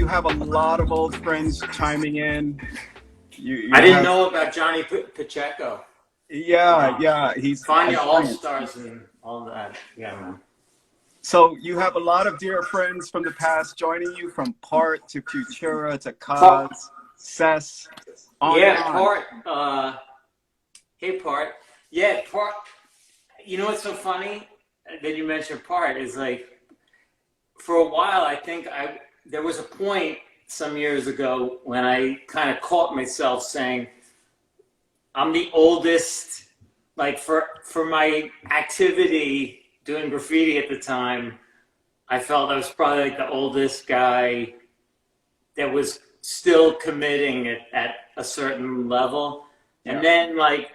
have a lot of old friends chiming in. I didn't know about Johnny Pacheco. Yeah, he's Fania All brilliant. Stars and all that. Yeah, man. So you have a lot of dear friends from the past joining you, from Part to Futura to Part, Cos, Cess, on and yeah, on. Part. Hey, Part. Yeah, Part. You know what's so funny that you mentioned Part is like, for a while, I think there was a point some years ago when I kind of caught myself saying, I'm the oldest, like for my activity doing graffiti at the time, I felt I was probably like the oldest guy that was still committing at a certain level. Yeah. And then like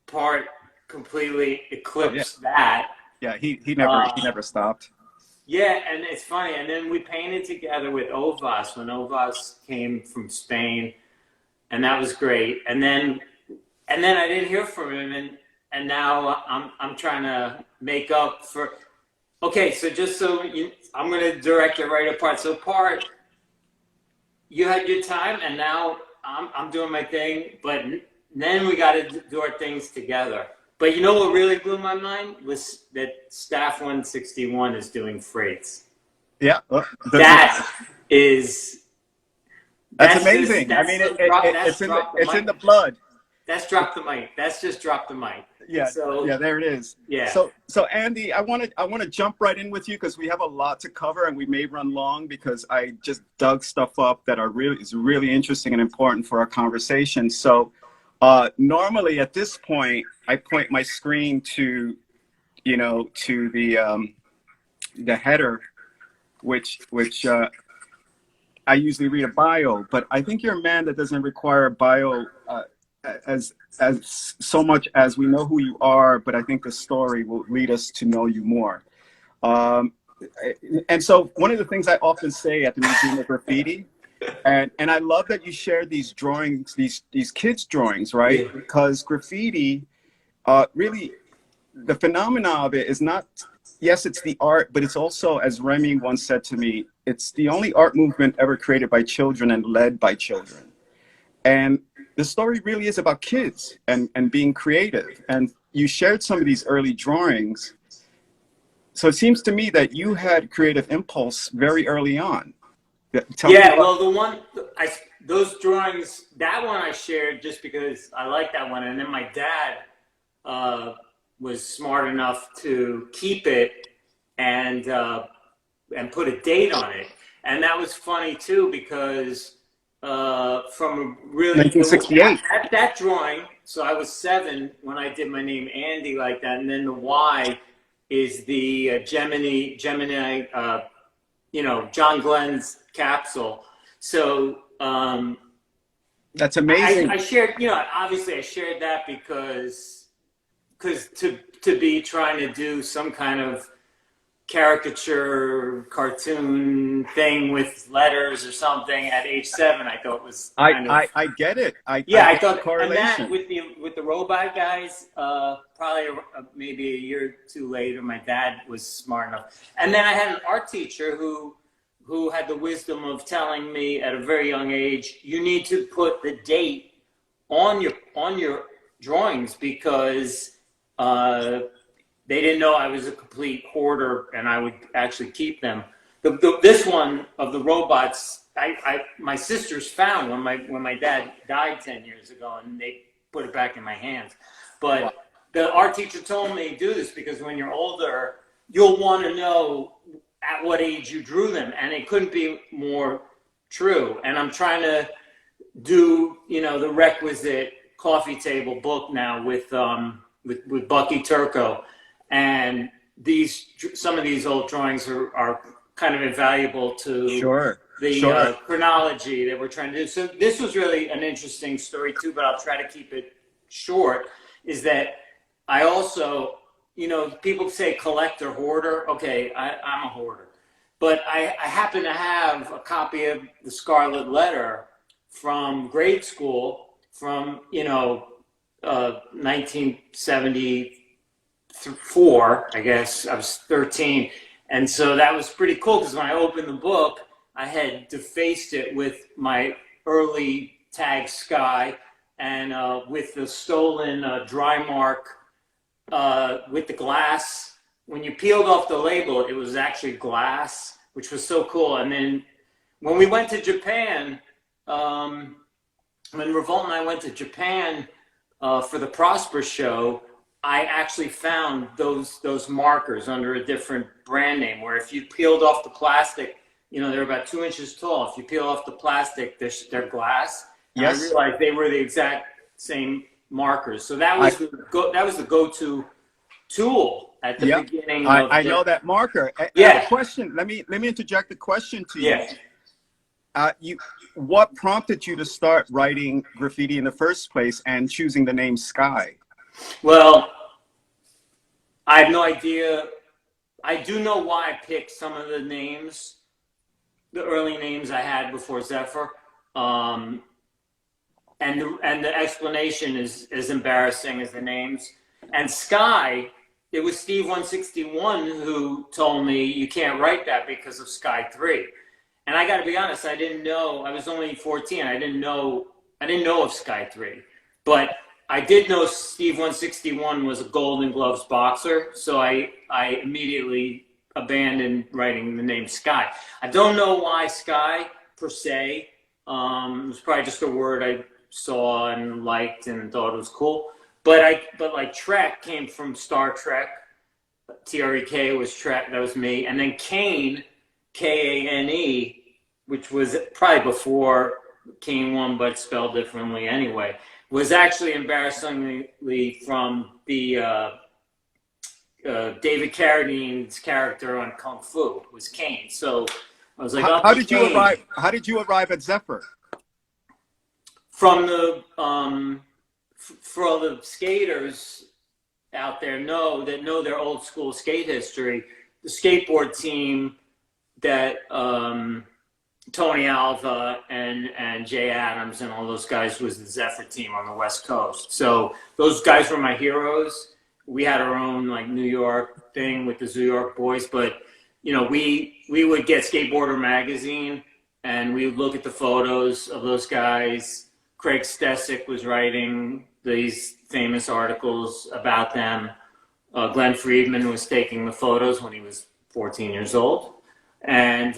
Part completely eclipsed that. Yeah, he never stopped. Yeah, and it's funny. And then we painted together with Ovas when Ovas came from Spain, and that was great. And then I didn't hear from him, and now I'm trying to make up for. Okay, so just so I'm going to direct it right apart. So Part, you had your time, and now I'm doing my thing. But then we got to do our things together. But you know what really blew my mind was that Staff 161 is doing freights. Yeah, That's amazing. I mean, it's in the blood. That's drop the mic. That's just drop the mic. Yeah. So yeah, there it is. Yeah. So Andy, I want to jump right in with you because we have a lot to cover and we may run long because I just dug stuff up that is really interesting and important for our conversation. So normally at this point, I point my screen to the header, which I usually read a bio, but I think you're a man that doesn't require a bio as so much as we know who you are, but I think the story will lead us to know you more. And so one of the things I often say at the Museum of Graffiti, and I love that you shared these drawings, these kids' drawings, right? Yeah. Because graffiti, really, the phenomena of it is not, yes, it's the art, but it's also, as Remy once said to me, it's the only art movement ever created by children and led by children. And the story really is about kids and being creative. And you shared some of these early drawings. So it seems to me that you had creative impulse very early on. Yeah, well, those drawings, that one I shared just because I like that one. And then my dad was smart enough to keep it and put a date on it. And that was funny too, because from really 1968 that drawing, so I was 7 when I did my name Andy like that, and then the Y is the Gemini John Glenn's capsule. So that's amazing. I shared, obviously I shared that because to be trying to do some kind of caricature cartoon thing with letters or something at age 7, I thought was I get it. I thought correlation. And that with the robot guys, probably maybe a year or 2 later, my dad was smart enough. And then I had an art teacher who had the wisdom of telling me at a very young age, you need to put the date on your drawings because they didn't know I was a complete hoarder and I would actually keep them. This one of the robots, my sisters found when my dad died 10 years ago, and they put it back in my hands. But wow. The art teacher told me to do this because when you're older, you'll want to know at what age you drew them, and it couldn't be more true. And I'm trying to do the requisite coffee table book now with Bucky Turco. And some of these old drawings are kind of invaluable to the chronology that we're trying to do. So this was really an interesting story too, but I'll try to keep it short, is that I also, people say collector, hoarder. Okay, I'm a hoarder. But I happen to have a copy of the Scarlet Letter from grade school from, 1974, I guess. I was 13. And so that was pretty cool because when I opened the book, I had defaced it with my early tag Sky, and with the stolen dry mark, with the glass. When you peeled off the label, it was actually glass, which was so cool. And then when we went to Japan, when Revolt and I went to Japan for the Prosper show, I actually found those markers under a different brand name, where if you peeled off the plastic, you know, they're about 2 inches tall. If you peel off the plastic, they're glass. And Yes. I realized they were the exact same markers. So that was the go-to tool at the beginning. I know that marker. I have a question. Let me interject a question to you. Yeah. What prompted you to start writing graffiti in the first place and choosing the name Sky? Well, I have no idea. I do know why I picked some of the names, the early names I had before ZEPHYR. And the explanation is as embarrassing as the names. And Sky, it was Steve 161 who told me you can't write that because of Sky 3. And I got to be honest, I didn't know. I was only 14. I didn't know of Sky 3. But I did know Steve 161 was a Golden Gloves boxer, so I immediately abandoned writing the name Sky. I don't know why Sky per se. It was probably just a word I saw and liked and thought it was cool. But like Trek came from Star Trek. TREK was Trek, that was me. And then Kane, Kane, which was probably before Kane 1, but spelled differently anyway, was actually embarrassingly from the David Carradine's character on Kung Fu, was Kane. So I was like, how did you arrive? How did you arrive at ZEPHYR? From the for all the skaters out there know their old school skate history, the skateboard team that Tony Alva and Jay Adams and all those guys was the ZEPHYR team on the West Coast. So those guys were my heroes. We had our own like New York thing with the New York boys, but you know, we would get Skateboarder magazine and we would look at the photos of those guys. Craig Stesick was writing these famous articles about them. Glenn Friedman was taking the photos when he was 14 years old. And,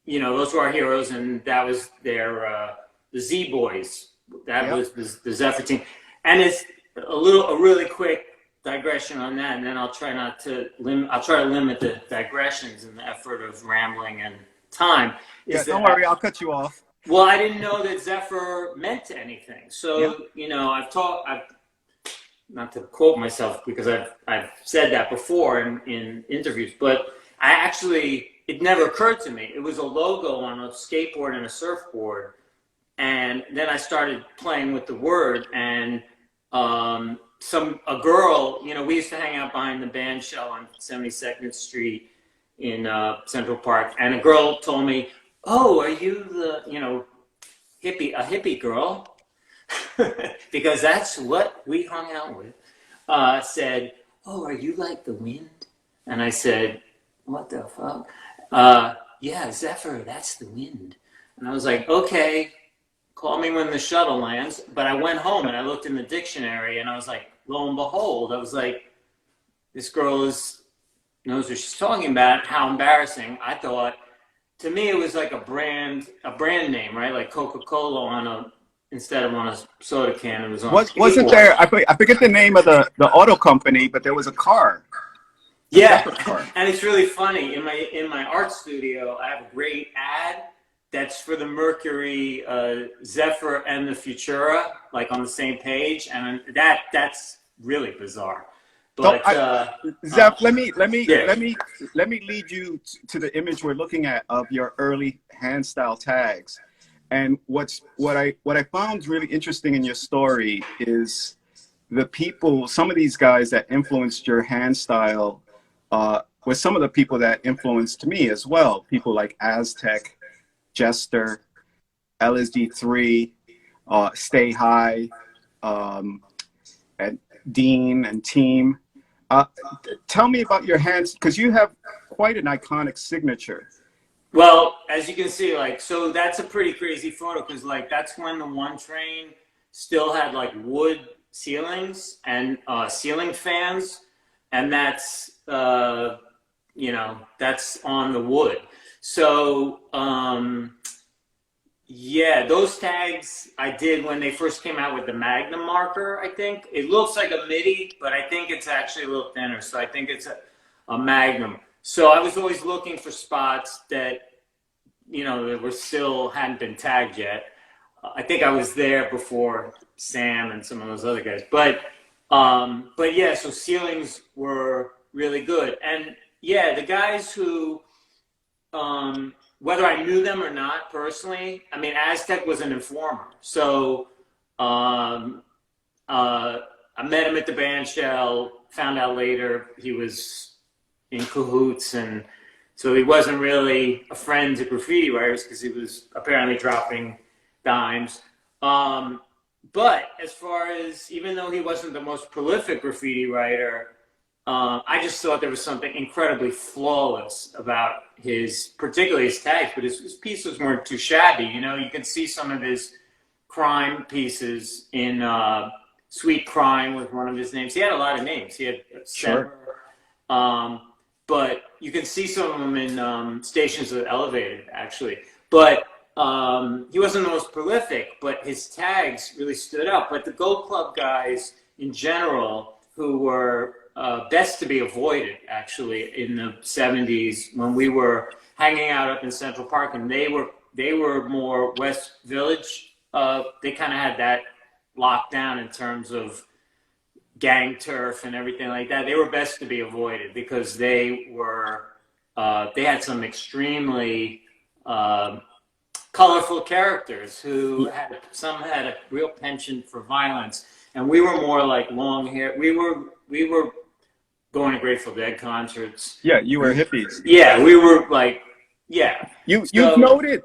you know, those were our heroes, and that was their, the Z Boys. That was the ZEPHYR team. And it's a really quick digression on that, and then I'll try to limit the digressions in the effort of rambling and time. Yeah, don't worry, I'll cut you off. Well, I didn't know that ZEPHYR meant anything. So, you know, I've not to quote myself because I've said that before in interviews, but it never occurred to me. It was a logo on a skateboard and a surfboard. And then I started playing with the word, and a girl, you know, we used to hang out behind the band shell on 72nd Street in Central Park, and a girl told me, "Oh, are you the, you know, a hippie girl?" Because that's what we hung out with. Said, "Oh, are you like the wind?" And I said, "What the fuck?" "Yeah, ZEPHYR, that's the wind." And I was like, "Okay, call me when the shuttle lands." But I went home and I looked in the dictionary, and I was like, lo and behold, I was like, this girl knows what she's talking about. How embarrassing. I thought, to me, it was like a brand name, right? Like Coca-Cola instead of on a soda can. It was on. Wasn't there? I forget the name of the auto company, but there was a car. Yeah, and it's really funny. In my art studio, I have a great ad that's for the Mercury, ZEPHYR, and the Futura, like on the same page, and that's really bizarre. But Zeph, let me lead you to the image we're looking at of your early hand style tags. And what I found really interesting in your story is some of these guys that influenced your hand style were some of the people that influenced me as well. People like Aztec, Jester, LSD3, Stay High, and Dean and Team. Tell me about your hands, because you have quite an iconic signature. Well, as you can see, like, so that's a pretty crazy photo because, like, that's when the one train still had like wood ceilings and ceiling fans, and that's you know, that's on the wood. So yeah, those tags I did when they first came out with the Magnum marker. I think it looks like a MIDI, but I think it's actually a little thinner. So I think it's a Magnum. So I was always looking for spots that, you know, that were still hadn't been tagged yet. I think I was there before Sam and some of those other guys. But yeah, so ceilings were really good. And yeah, the guys who, whether I knew them or not personally, I mean, Aztec was an informer. So I met him at the band shell, found out later he was in cahoots, and so he wasn't really a friend to graffiti writers because he was apparently dropping dimes. But as far as, even though he wasn't the most prolific graffiti writer, I just thought there was something incredibly flawless about his, particularly his tags, but his pieces weren't too shabby. You know, you can see some of his crime pieces in Sweet Crime with one of his names. He had a lot of names. He had Sure. but you can see some of them in Stations of the Elevated, actually. But he wasn't the most prolific, but his tags really stood out. But the Go Club guys in general, who were best to be avoided, actually, in the 70s when we were hanging out up in Central Park, and they were more West Village. They kind of had that locked down in terms of gang turf and everything like that. They were best to be avoided because they were they had some extremely colorful characters who had, some had a real penchant for violence, and we were more like long hair. We were going to Grateful Dead concerts. Yeah, you were hippies. Yeah, we were like, yeah. You've noted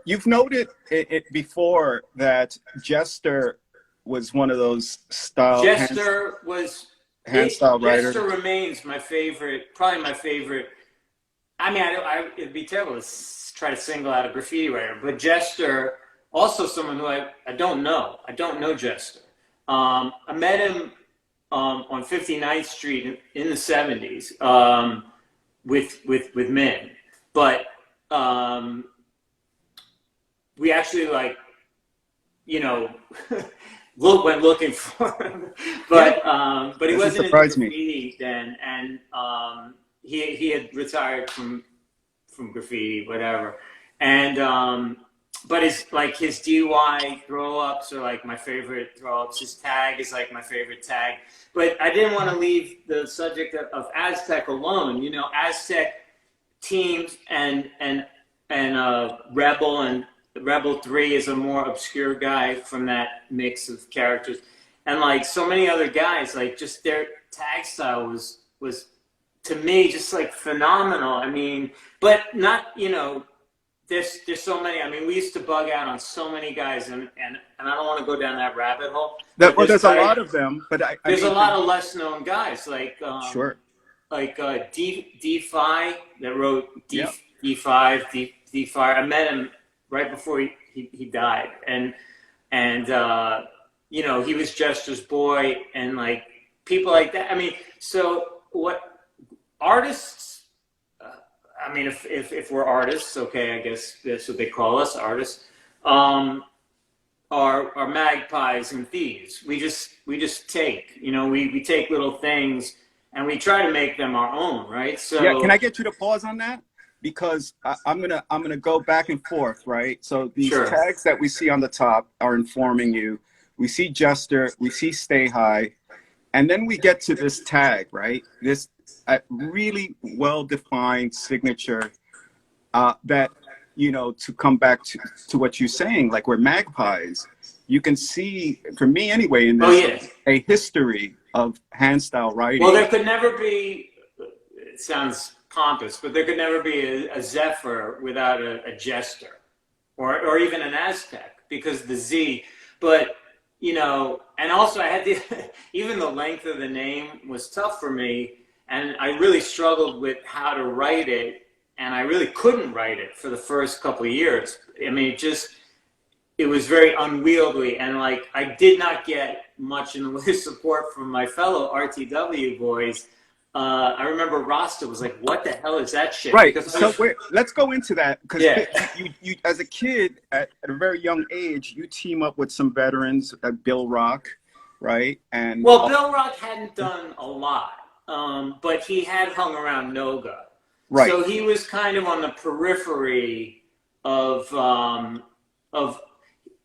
it before that Jester was one of those style. Jester was hand style writer. Jester remains my favorite, probably my favorite. I mean, it'd be terrible to try to single out a graffiti writer, but Jester, also someone who I don't know. I don't know Jester. I met him on 59th Street in the 70s with Min, but we actually, like, you know, went looking for him, but he wasn't in graffiti then, and he had retired from graffiti, whatever, and but his DUI throw ups are like my favorite throw ups. His tag is like my favorite tag. But I didn't want to leave the subject of Aztec alone. You know, Aztec teams and Rebel, and Rebel 3 is a more obscure guy from that mix of characters, and like so many other guys, like just their tag style was to me just like phenomenal. I mean, but not, you know, there's so many. I mean, we used to bug out on so many guys, and I don't want to go down that rabbit hole. Well, there's a lot of them, but there's a lot of less known guys, like sure, like DePhy that wrote DePhy. I met him right before he died, and you know, he was Jester's boy, and like people like that. I mean, so what artists? I mean, if we're artists, okay, I guess that's what they call us, artists, are magpies and thieves. We just take, you know, we take little things and we try to make them our own, right? So yeah, can I get you to pause on that? Because I'm gonna go back and forth, right? So these tags that we see on the top are informing you. We see Jester, we see Stay High, and then we get to this tag, right? This really well-defined signature that, you know, to come back to what you're saying, like we're magpies. You can see, for me anyway, in this, a history of hand style writing. Well, there could never be, it sounds pompous, but there could never be a ZEPHYR without a Jester, or even an Aztec, because the Z, but, you know, and also I had to, even the length of the name was tough for me, and I really struggled with how to write it and I really couldn't write it for the first couple of years. I mean, it was very unwieldy, and like I did not get much in the way of support from my fellow RTW boys. I remember Rasta was like, "What the hell is that shit?" Right. Because So let's go into that, because yeah. you as a kid at a very young age, you team up with some veterans, Bill Rock, right? And Well, Bill Rock hadn't done a lot, but he had hung around Noga, right. so he was kind of on the periphery of.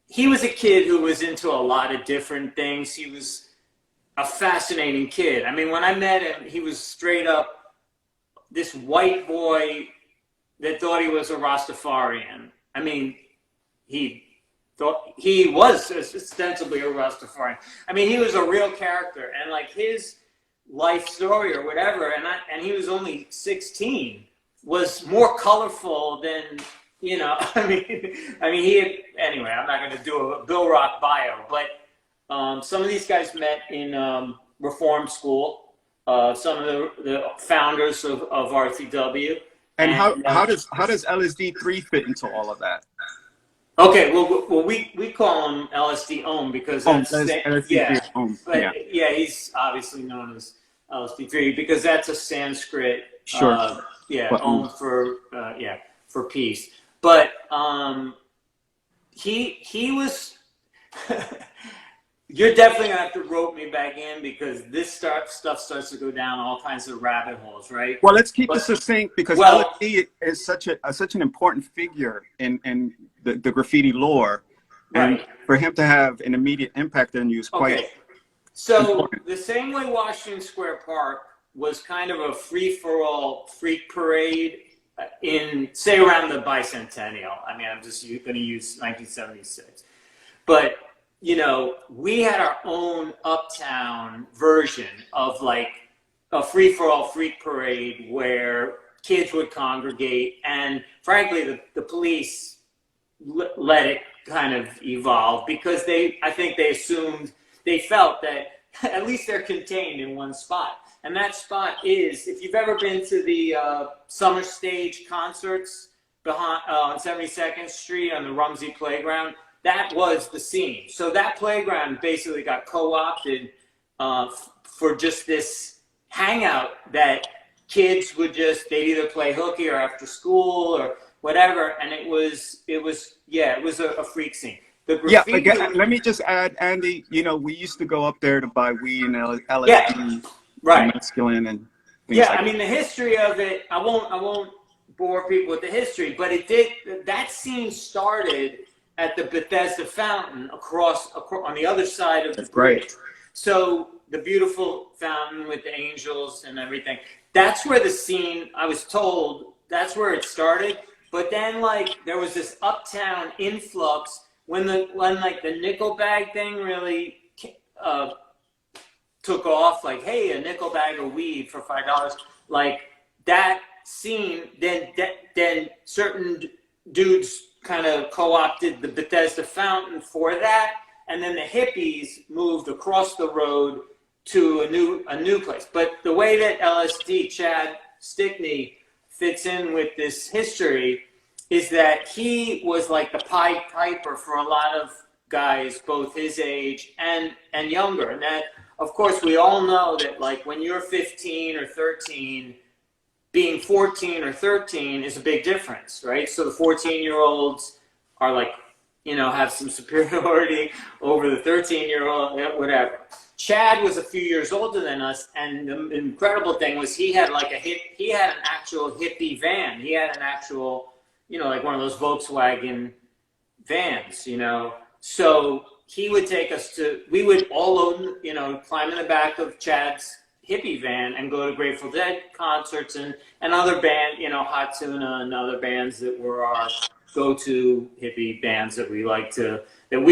He was a kid who was into a lot of different things. He was a fascinating kid. I mean, when I met him, he was straight up this white boy that thought he was a Rastafarian. I mean, he thought he was ostensibly a Rastafarian. I mean, he was a real character, and like his life story or whatever, and he was only 16, was more colorful than, you know, I mean, he had, anyway, I'm not going to do a Bill Rock bio, but some of these guys met in Reform School, some of the founders of RTW. And how does LSD3 fit into all of that? Okay, well, we call him LSD Om because that's LSD3 Om. But yeah, he's obviously known as LSD3 because that's a Sanskrit. Sure. Om for peace. But he was. You're definitely gonna have to rope me back in because this stuff starts to go down all kinds of rabbit holes, right? Well, let's keep this succinct because LSD is such an important figure in the graffiti lore, and right. For him to have an immediate impact on you is quite. Okay. So important. the same way Washington Square Park was kind of a free-for-all freak parade in, say, around the bicentennial. I mean, I'm just going to use 1976, but. You know, we had our own uptown version of like a free-for-all freak parade where kids would congregate, and frankly, the police let it kind of evolve because I think they felt that at least they're contained in one spot. And that spot is, if you've ever been to the Summer Stage concerts behind on 72nd Street on the Rumsey Playground, that was the scene. So that playground basically got co-opted for just this hangout that kids would they'd either play hooky or after school or whatever. And it was a freak scene. The graffiti, again, let me just add, Andy, you know, we used to go up there to buy weed and LSD, right. And masculine and things like that. I mean, the history of it, I won't bore people with the history, but that scene started at the Bethesda fountain across on the other side of the bridge. Right. So the beautiful fountain with the angels and everything. That's where the scene, I was told, that's where it started. But then like there was this uptown influx when like the nickel bag thing really took off, like, hey, a nickel bag of weed for $5. Like that scene, then certain dudes kind of co-opted the Bethesda fountain for that, and then the hippies moved across the road to a new place. But the way that LSD, Chad Stickney, fits in with this history is that he was like the Pied Piper for a lot of guys, both his age and younger. And that, of course, we all know that like when you're 15 or 13, being 14 or 13 is a big difference, right? So the 14-year-olds are like, you know, have some superiority over the 13-year-old, whatever. Chad was a few years older than us, and the incredible thing was he had an actual hippie van. He had an actual, you know, like one of those Volkswagen vans, you know. So he would take us we would all, you know, climb in the back of Chad's hippie van and go to Grateful Dead concerts and other band, you know, Hot Tuna and other bands that were our go-to hippie bands that we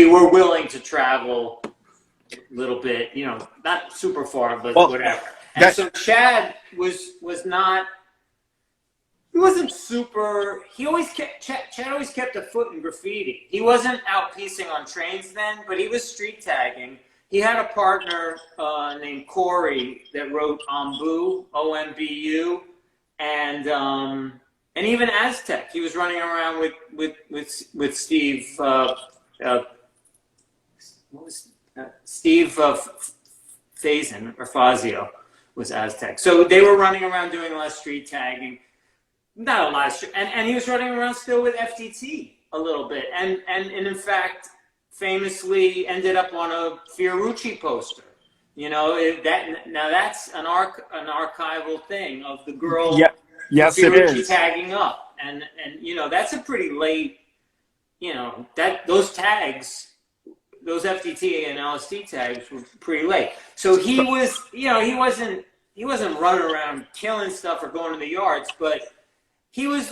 were willing to travel a little bit, you know, not super far, but whatever. And so Chad was not, he wasn't super, Chad always kept a foot in graffiti. He wasn't out piecing on trains then, but he was street tagging. He had a partner named Corey that wrote Ombu, O-M-B-U, and and even Aztec. He was running around with Steve. What was Steve Faison or Fazio was Aztec. So they were running around doing a lot of street tagging, not a lot of street, and he was running around still with FTT a little bit, and in fact, famously ended up on a Fiorucci poster. You know, now that's an archival thing of the girl. Yeah. Yes, it Fiorucci is. tagging up, and you know, that's a pretty late. You know, that those tags. Those FTT and LSD tags were pretty late. So he was, you know, he wasn't running around killing stuff or going to the yards, but he was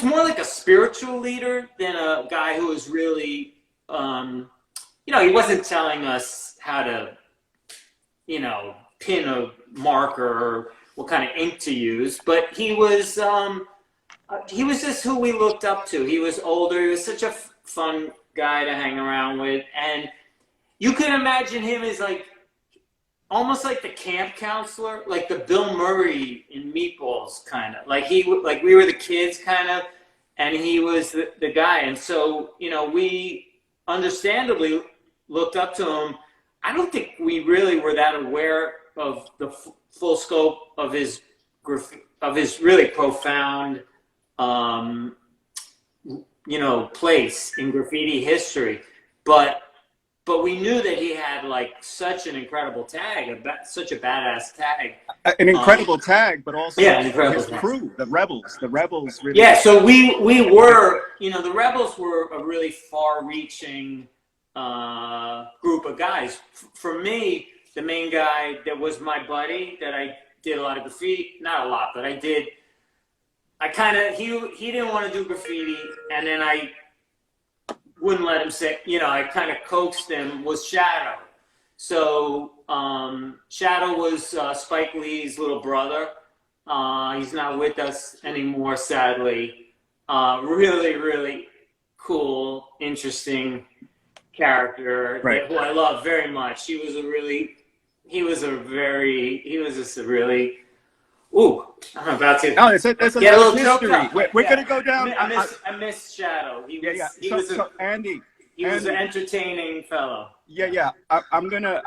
more like a spiritual leader than a guy who was really, you know, he wasn't telling us how to, you know, pin a marker or what kind of ink to use, but he was just who we looked up to. He was older. He was such a fun guy to hang around with, and you can imagine him as like almost like the camp counselor, like the Bill Murray in Meatballs, kind of like we were the kids, kind of, and he was the guy. And so, you know, we understandably looked up to him. I don't think we really were that aware of the full scope of his really profound you know, place in graffiti history, but we knew that he had like such an incredible tag, such a badass tag, An incredible tag, but also his tag. crew, the rebels really. Yeah, so we were, you know, the rebels were a really far-reaching group of guys. For me, the main guy that was my buddy that I did a lot of graffiti, not a lot, but I did. I kind of, he didn't want to do graffiti, and then I wouldn't let him say, you know, I kind of coaxed him, was Shadow. So Shadow was Spike Lee's little brother. He's not with us anymore, sadly. Really, really cool, interesting character, right, who I love very much. He was just a really, ooh, I'm about to there's a get a lot little of history. We're gonna go down. I miss Shadow. He was Andy, an entertaining fellow. Yeah. I'm gonna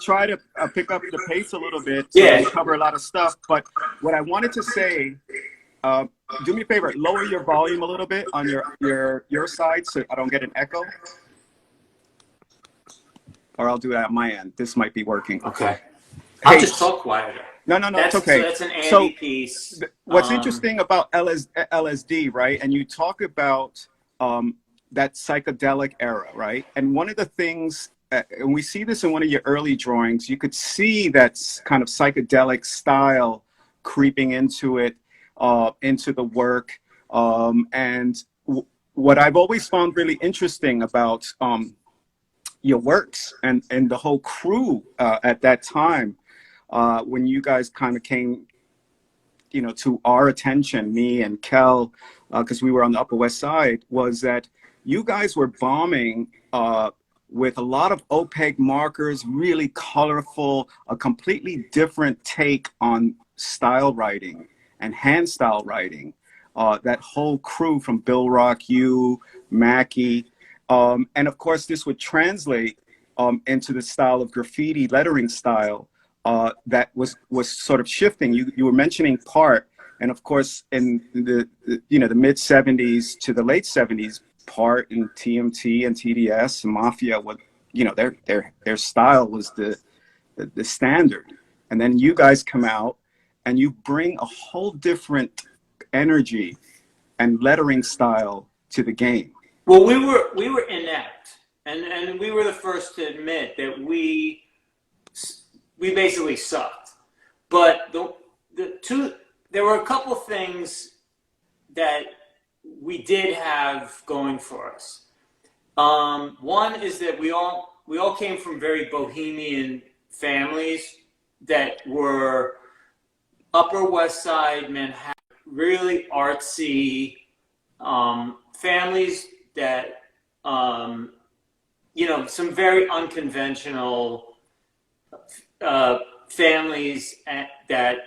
try to pick up the pace a little bit. So we cover a lot of stuff. But what I wanted to say, do me a favor, lower your volume a little bit on your side so I don't get an echo. Or I'll do it at my end. This might be working. Okay. I'll just talk quieter. No, it's okay. So that's an Andy piece. What's interesting about LSD, right? And you talk about that psychedelic era, right? And one of the things, and we see this in one of your early drawings, you could see that kind of psychedelic style creeping into it, into the work. And what I've always found really interesting about your works and the whole crew at that time, when you guys kind of came, you know, to our attention, me and Kel, because we were on the Upper West Side, was that you guys were bombing with a lot of opaque markers, really colorful, a completely different take on style writing and hand style writing. That whole crew from Bill Rock, you, Mackie, and of course this would translate into the style of graffiti lettering style that was sort of shifting. You were mentioning Part, and of course in the mid 70s to the late 70s, Part and TMT and TDS and Mafia, what, you know, their style was the standard. And then you guys come out and you bring a whole different energy and lettering style to the game. Well, we were inept, and we were the first to admit that we basically sucked. But there were a couple things that we did have going for us. One is that we all came from very bohemian families that were Upper West Side Manhattan, really artsy families that, you know, some very unconventional families that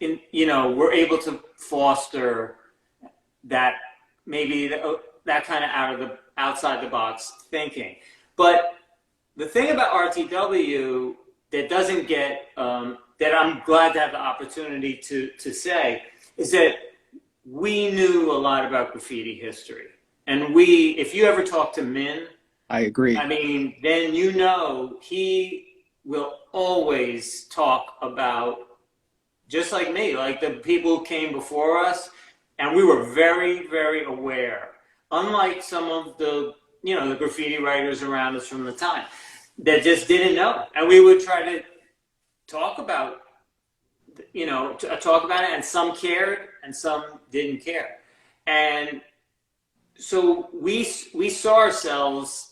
we're able to foster that, maybe that kind of outside the box thinking. But the thing about RTW that doesn't get, that I'm glad to have the opportunity to say, is that we knew a lot about graffiti history. And if you ever talk to Min, I agree. I mean, then he will always talk about, just like me, like the people who came before us, and we were very, very aware. Unlike some of the, the graffiti writers around us from the time that just didn't know. And we would try to talk about, talk about it, and some cared and some didn't care. And so we saw ourselves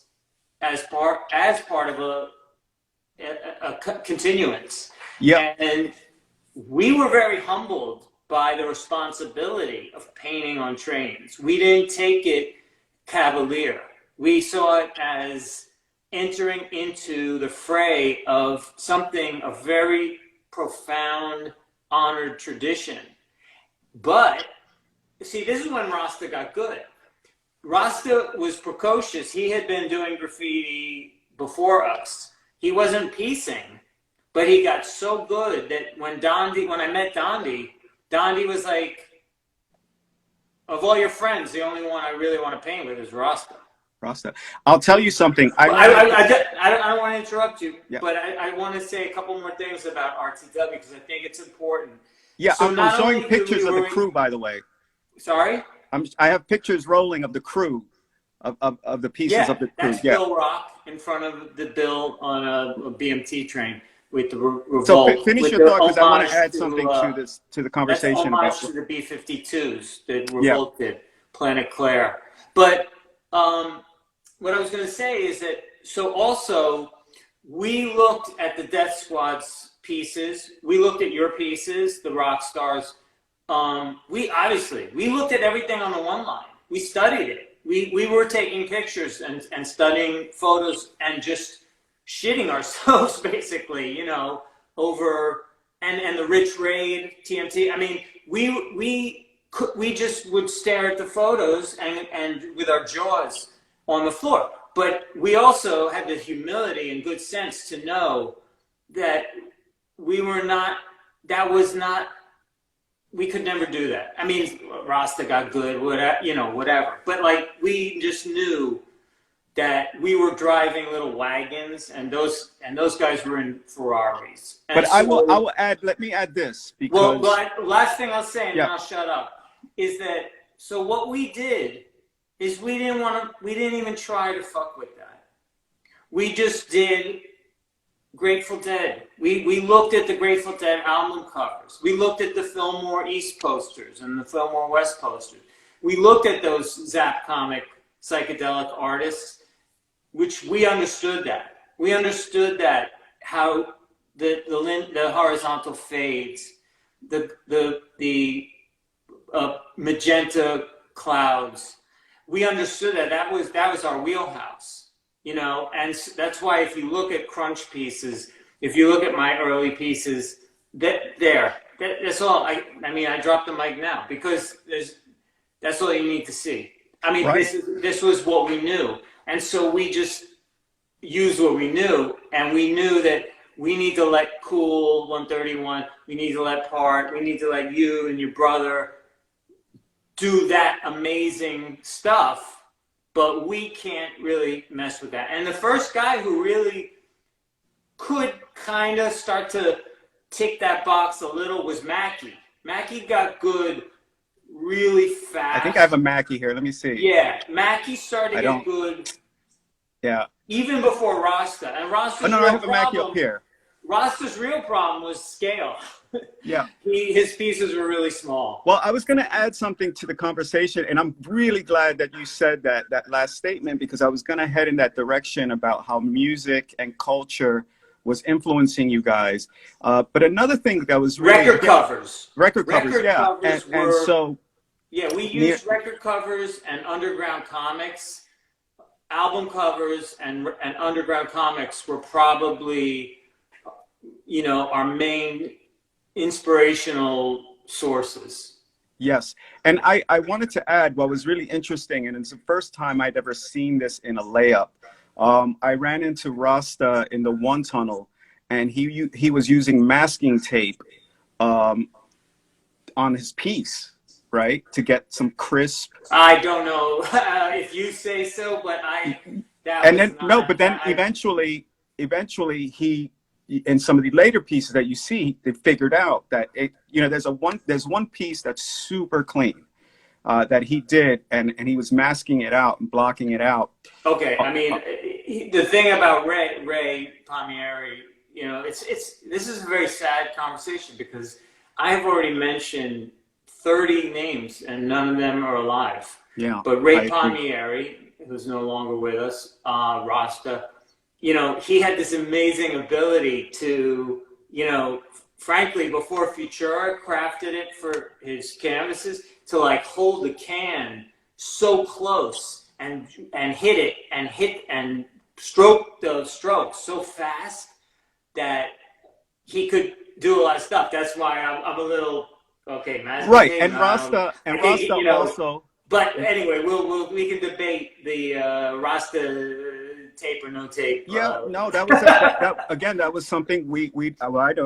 as part of a continuance. Yeah. And we were very humbled by the responsibility of painting on trains. We didn't take it cavalier. We saw it as entering into the fray of something, a very profound, honored tradition. But, see, this is when Rasta got good. Rasta was precocious. He had been doing graffiti before us. He wasn't piecing, but he got so good that when I met Dondi was like, of all your friends, the only one I really want to paint with is Rasta. I'll tell you something. I don't want to interrupt you, yeah. But I want to say a couple more things about RTW because I think it's important. Yeah, so I'm showing pictures of the crew, by the way. Sorry? I have pictures rolling of the crew, of the pieces of the crew. That's Bill Rock in front of the Bill on a BMT train with the revolt. So finish your thought, because I want to add something to the conversation. That's homage to the B-52s that Revolt did, Planet Claire. But what I was going to say is that, so also, we looked at the Death Squad's pieces. We looked at your pieces, the rock stars. We looked at everything on the one line. We studied it. We were taking pictures and studying photos and just shitting ourselves, basically, over, and the Rich Raid, TMT. I mean, we just would stare at the photos and with our jaws on the floor. But we also had the humility and good sense to know that we could never do that. I mean, Rasta got good, whatever. But like, we just knew that we were driving little wagons, and those guys were in Ferraris. And but so, I will add. Let me add this, because last thing I'll say, and then I'll shut up, is that so what we did is we didn't even try to fuck with that. We just did Grateful Dead. We looked at the Grateful Dead album covers. We looked at the Fillmore East posters and the Fillmore West posters. We looked at those Zap comic psychedelic artists, which we understood that. We understood that how the horizontal fades, the magenta clouds. We understood that was our wheelhouse, and that's why if you look at crunch pieces, if you look at my early pieces, that's all. I dropped the mic now because that's all you need to see. I mean, right. This was what we knew, and so we just used what we knew, and we knew that we need to let Cool 131, we need to let Part, we need to let you and your brother do that amazing stuff, but we can't really mess with that. And the first guy who really could kind of start to tick that box a little was Mackie. Mackie got good really fast. I think I have a Mackie here. Let me see. Yeah, Mackie started to get good. Yeah. Even before Rasta. And Rasta's I have a Mackie up here. Rasta's real problem was scale. Yeah. His pieces were really small. Well, I was going to add something to the conversation, and I'm really glad that you said that last statement, because I was going to head in that direction about how music and culture was influencing you guys. But another thing that was really... Record covers, yeah. And so... Yeah, we used record covers and underground comics. Album covers and underground comics were probably, our main inspirational sources. Yes. And I wanted to add what was really interesting, and it's the first time I'd ever seen this in a layup. I ran into Rasta in the one tunnel, and he was using masking tape on his piece, right, to get some crisp. I don't know if you say so, but but then eventually he, in some of the later pieces that you see, they figured out that there's one piece that's super clean that he did, and he was masking it out and blocking it out. Okay, I mean, the thing about Ray Palmieri, this is a very sad conversation because I've already mentioned 30 names and none of them are alive. Yeah. But Ray Palmieri, who's no longer with us, Rasta, he had this amazing ability to, frankly, before Futura crafted it for his canvases, to like hold the can so close and hit it and stroke the strokes so fast that he could do a lot of stuff. That's why I'm a little right. And Rasta also. But anyway, we can debate the Rasta tape or no tape. Yeah, no, that was that was something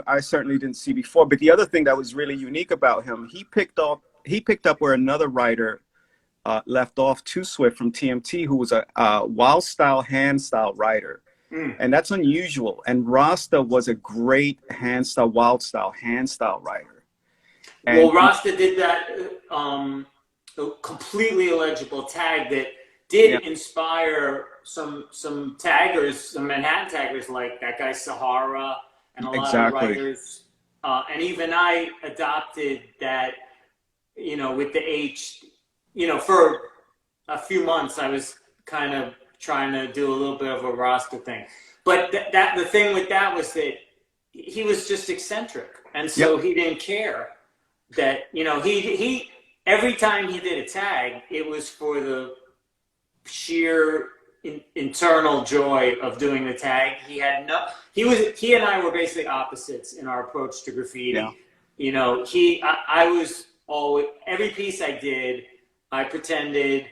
I certainly didn't see before. But the other thing that was really unique about him, he picked up where another writer left off too swift from TMT, who was a wild style, hand style writer. And that's unusual. And Rasta was a great wild style, hand style writer. And well, Rasta did that completely illegible tag that did inspire some taggers, some Manhattan taggers like that guy Sahara and a lot of writers. And even I adopted that, with the H, for a few months I was kind of trying to do a little bit of a Rasta thing. But the thing with that was that he was just eccentric. And so he didn't care that, he every time he did a tag, it was for the sheer internal joy of doing the tag. He and I were basically opposites in our approach to graffiti. I was always, every piece I did, I pretended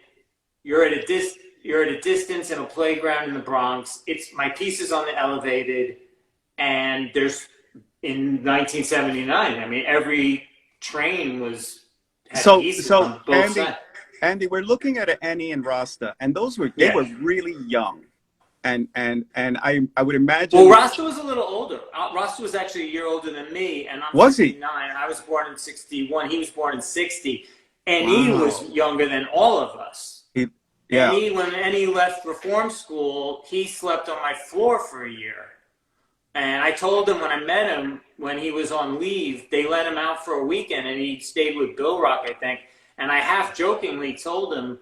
you're at a distance in a playground in the Bronx. My piece is on the elevated, and there's in 1979. I mean, every train had pieces on both sides. Andy, we're looking at Annie and Rasta, and they were really young, and I would imagine. Well, Rasta was a little older. Rasta was actually a year older than me, and I'm 69. I was born in 61. He was born in 60, and he was younger than all of us. When Annie left reform school, he slept on my floor for a year. And I told him when I met him, when he was on leave, they let him out for a weekend, and he stayed with Bill Rock, I think. And I half jokingly told him,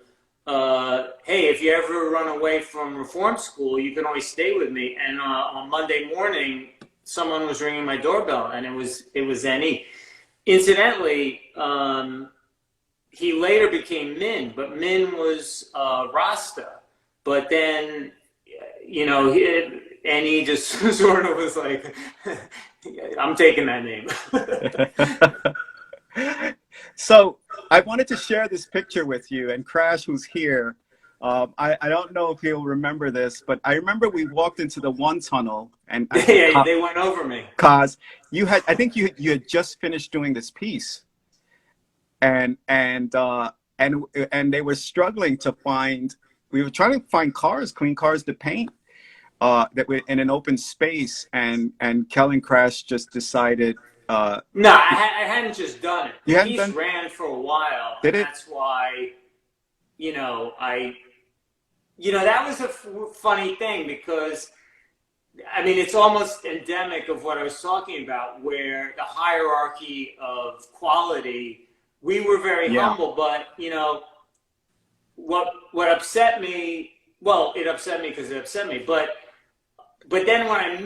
hey, if you ever run away from reform school, you can always stay with me. And on Monday morning, someone was ringing my doorbell, and it was Annie. Incidentally, he later became Min, but Min was Rasta. But then, Annie just sort of was like, I'm taking that name. So I wanted to share this picture with you, and Crash, who's here. I don't know if he'll remember this, but I remember we walked into the one tunnel, and they went over me. Cause I think you had just finished doing this piece, and they were struggling to find. We were trying to find clean cars to paint. That were in an open space, and Kellen Crash just decided. No, I hadn't just done it. The piece ran for a while. Did it? That's why, that was a funny thing because, I mean, it's almost endemic of what I was talking about, where the hierarchy of quality, we were very humble, but, what upset me, well, it upset me because it upset me, but then when I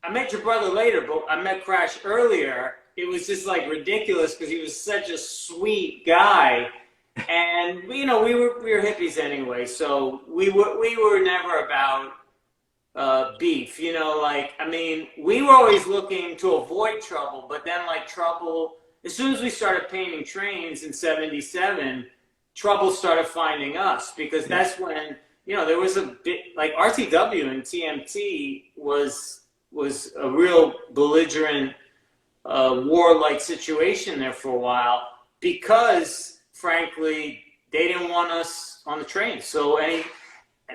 met your brother later, but I met Crash earlier. It was just like ridiculous because he was such a sweet guy, and we were hippies anyway, so we were never about beef, you know, like, I mean, we were always looking to avoid trouble, but then like trouble, as soon as we started painting trains in 77, trouble started finding us, because that's when, you know, there was a bit like RTW and TMT was a real belligerent warlike situation there for a while, because frankly they didn't want us on the train. So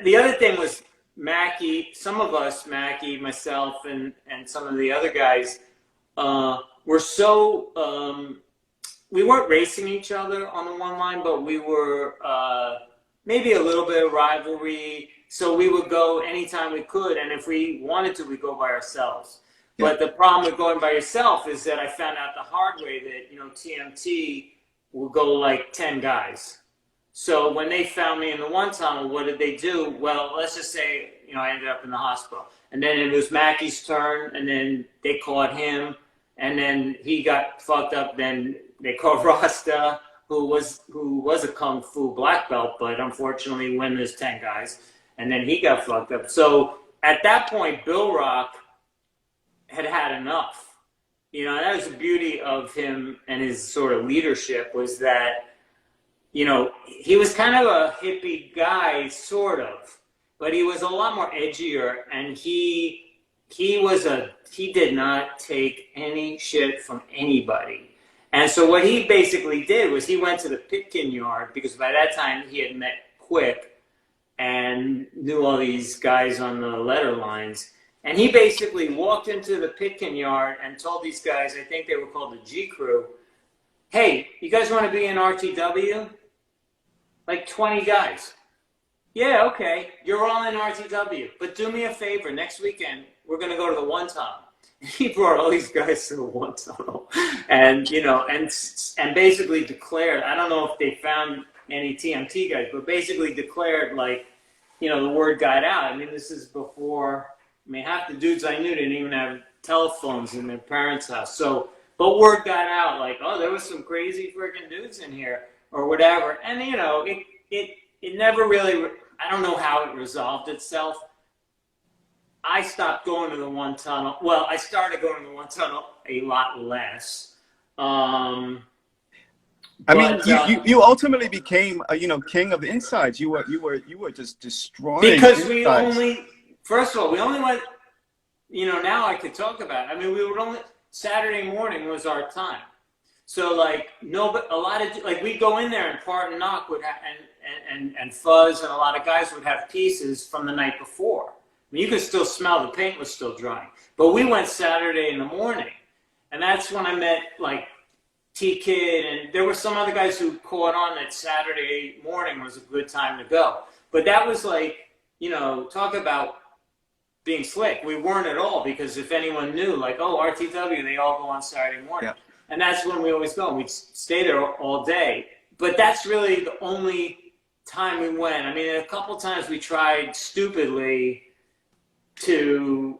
the other thing was Mackie, some of us, Mackie, myself, and some of the other guys were so we weren't racing each other on the one line, but we were maybe a little bit of rivalry. So we would go anytime we could, and if we wanted to, we'd go by ourselves. Yeah. But the problem with going by yourself is that I found out the hard way that, you know, TMT will go like 10 guys. So when they found me in the one tunnel, what did they do? Well, let's just say, you know, I ended up in the hospital. And then it was Mackie's turn, and then they caught him, and then he got fucked up. Then they called Rasta, who was a Kung Fu black belt, but unfortunately when there's 10 guys, and then he got fucked up. So at that point, Bill Rock had enough. You know, that was the beauty of him and his sort of leadership, was that, you know, he was kind of a hippie guy, sort of, but he was a lot more edgier, and he did not take any shit from anybody. And so what he basically did was he went to the Pitkin yard, because by that time he had met Quick and knew all these guys on the letter lines. And he basically walked into the Pitkin yard and told these guys, I think they were called the G Crew, hey, you guys want to be in RTW? Like 20 guys. Yeah, okay, you're all in RTW, but do me a favor, next weekend, we're going to go to the one tunnel. He brought all these guys to the one tunnel, and, you know, and basically declared, I don't know if they found any TMT guys, but basically declared, like, you know, the word got out. I mean, this is before, I mean, half the dudes I knew didn't even have telephones in their parents' house. So, but word got out, like, oh, there was some crazy freaking dudes in here, or whatever. And, you know, it never really, I don't know how it resolved itself. I stopped going to the one tunnel. Well, I started going to the one tunnel a lot less. I mean, you ultimately became, you know, king of the insides. You were just destroying. Because insides. we only, first of all, we only went, you know, now I could talk about it. I mean, we would only, Saturday morning was our time. So like, no, but a lot of, like, we'd go in there and Part and Knock would have, and Fuzz and a lot of guys would have pieces from the night before. I mean, you could still smell the paint was still drying. But we went Saturday in the morning. And that's when I met, like, T-Kid, and there were some other guys who caught on that Saturday morning was a good time to go. But that was like, you know, talk about being slick. We weren't at all, because if anyone knew, like, oh, RTW, they all go on Saturday morning. Yeah. And that's when we always go. We'd stay there all day. But that's really the only time we went. I mean, a couple times we tried stupidly to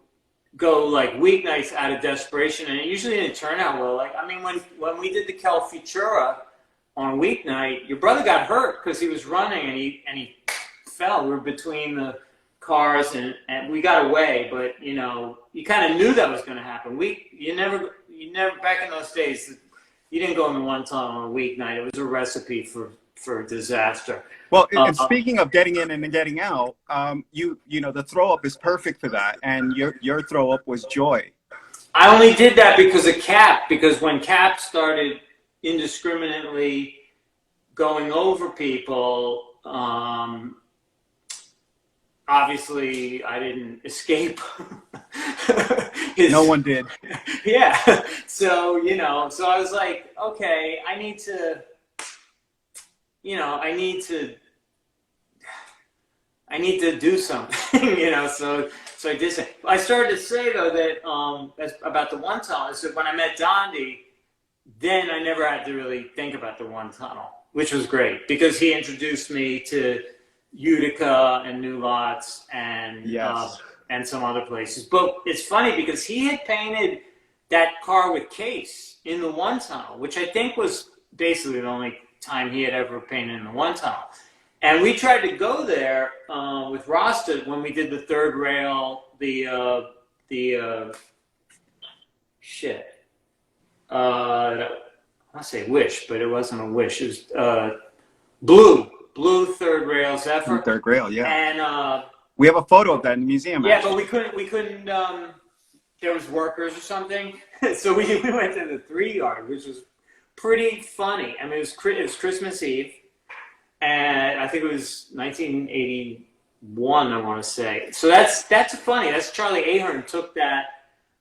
go like weeknights out of desperation, and it usually didn't turn out well. Like, I mean, when we did the Kel Futura on weeknight, your brother got hurt because he was running and he fell. We were between the cars and we got away, but you know, you kind of knew that was going to happen. You never back in those days, you didn't go in the one tunnel on a weeknight. It was a recipe for disaster. Well, and speaking of getting in and getting out, you know, the throw up is perfect for that, and your throw up was Joy. I only did that because of Cap, because when Cap started indiscriminately going over people, obviously I didn't escape. No one did. Yeah. So, you know, so I was like, okay, I need to, you know, I need to do something, you know, so I did say. I started to say, though, that about the one tunnel. So when I met Dondi, then I never had to really think about the one tunnel, which was great, because he introduced me to Utica and New Lots and yes. And some other places. But it's funny because he had painted that car with Case in the one tunnel, which I think was basically the only time he had ever painted in the one tunnel. And we tried to go there with Rasta when we did the third rail, shit. I say Wish, but it wasn't a Wish. It was blue third rail ZEPHYR. Third rail, yeah. And we have a photo of that in the museum. Yeah, actually. but we couldn't. There was workers or something, so we went to the 3 yard, which was pretty funny. I mean, it was Christmas Eve, and I think it was 1981. I want to say. So that's funny. That's Charlie Ahern took that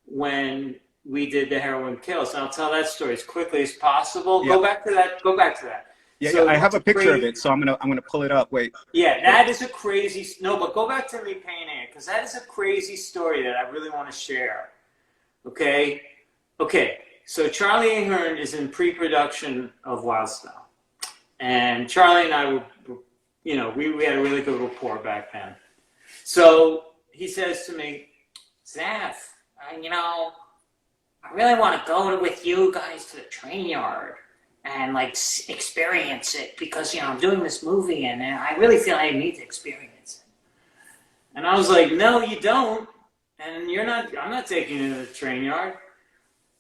when we did the Heroin Kills. And I'll tell that story as quickly as possible. Yeah. Go back to that. Yeah, so I have a picture of it, so I'm gonna pull it up. Wait. Yeah, that is a crazy. No, but go back to me painting it, because that is a crazy story that I really want to share. Okay. So Charlie Ahern is in pre-production of Wild Style, and Charlie and I were, we had a really good rapport back then. So he says to me, "Zeph, I really want to go with you guys to the train yard and like experience it, because I'm doing this movie and I really feel I need to experience it." And I was like, "No, you don't, and I'm not taking you to the train yard."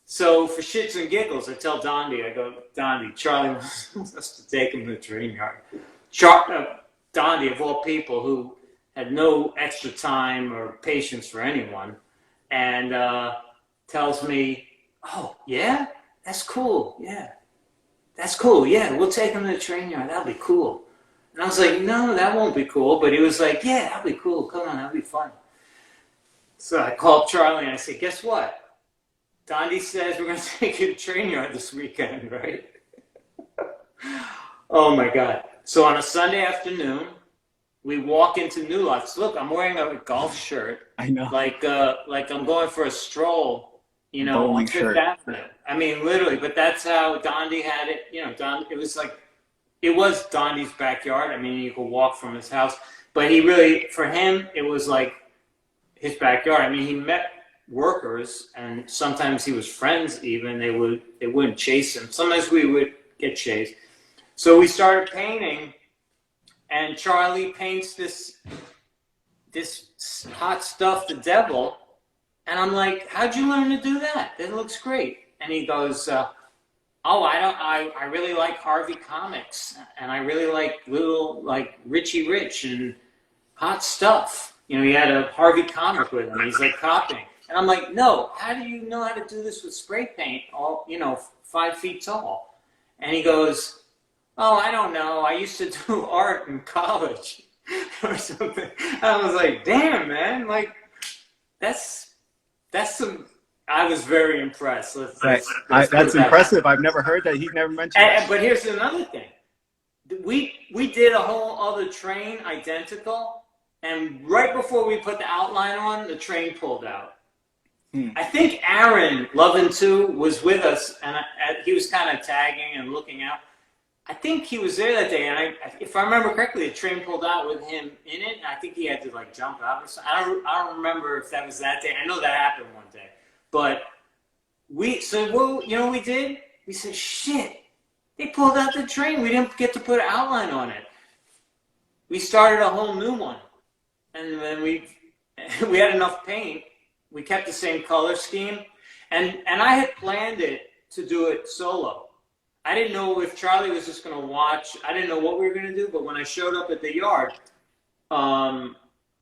So for shits and giggles, I tell Dondi, I go, "Dondi, Charlie wants us to take him to the train yard." Dondi, of all people, who had no extra time or patience for anyone, and tells me, "Oh yeah, that's cool, yeah. That's cool, yeah, we'll take him to the train yard, that'll be cool." And I was like, "No, that won't be cool." But he was like, "Yeah, that'll be cool, come on, that'll be fun." So I called Charlie and I said, "Guess what? Dondi says we're going to take you to the train yard this weekend, right?" Oh my God. So on a Sunday afternoon, we walk into New Lots. Look, I'm wearing a golf shirt. I know. Like I'm going for a stroll, Bowling on Fifth shirt. Avenue. I mean, literally, but that's how Dondi had it. It was Dondi's backyard. I mean, you could walk from his house, but for him, it was like his backyard. I mean, he met workers, and sometimes he was friends even. They wouldn't chase him. Sometimes we would get chased. So we started painting, and Charlie paints this hot stuff, the devil. And I'm like, "How'd you learn to do that? That looks great." And he goes, I really like Harvey comics, and I really like little, like Richie Rich and hot stuff. He had a Harvey comic with him. He's like copying. And I'm like, "No, how do you know how to do this with spray paint, all, 5 feet tall?" And he goes, "Oh, I don't know. I used to do art in college," or something. And I was like, "Damn, man, like, that's some." I was very impressed. That's impressive. I've never heard that. He's never mentioned that. But here's another thing. We did a whole other train identical, and right before we put the outline on, the train pulled out. I think Aaron Lovin' too was with us, and he was kind of tagging and looking out. I think he was there that day, and if I remember correctly, the train pulled out with him in it, and I think he had to like jump out or something. I don't remember if that was that day. I know that happened one day, but we did? We said, "Shit, they pulled out the train. We didn't get to put an outline on it." We started a whole new one, and then we had enough paint. We kept the same color scheme, and I had planned it to do it solo. I didn't know if Charlie was just going to watch. I didn't know what we were going to do, but when I showed up at the yard, I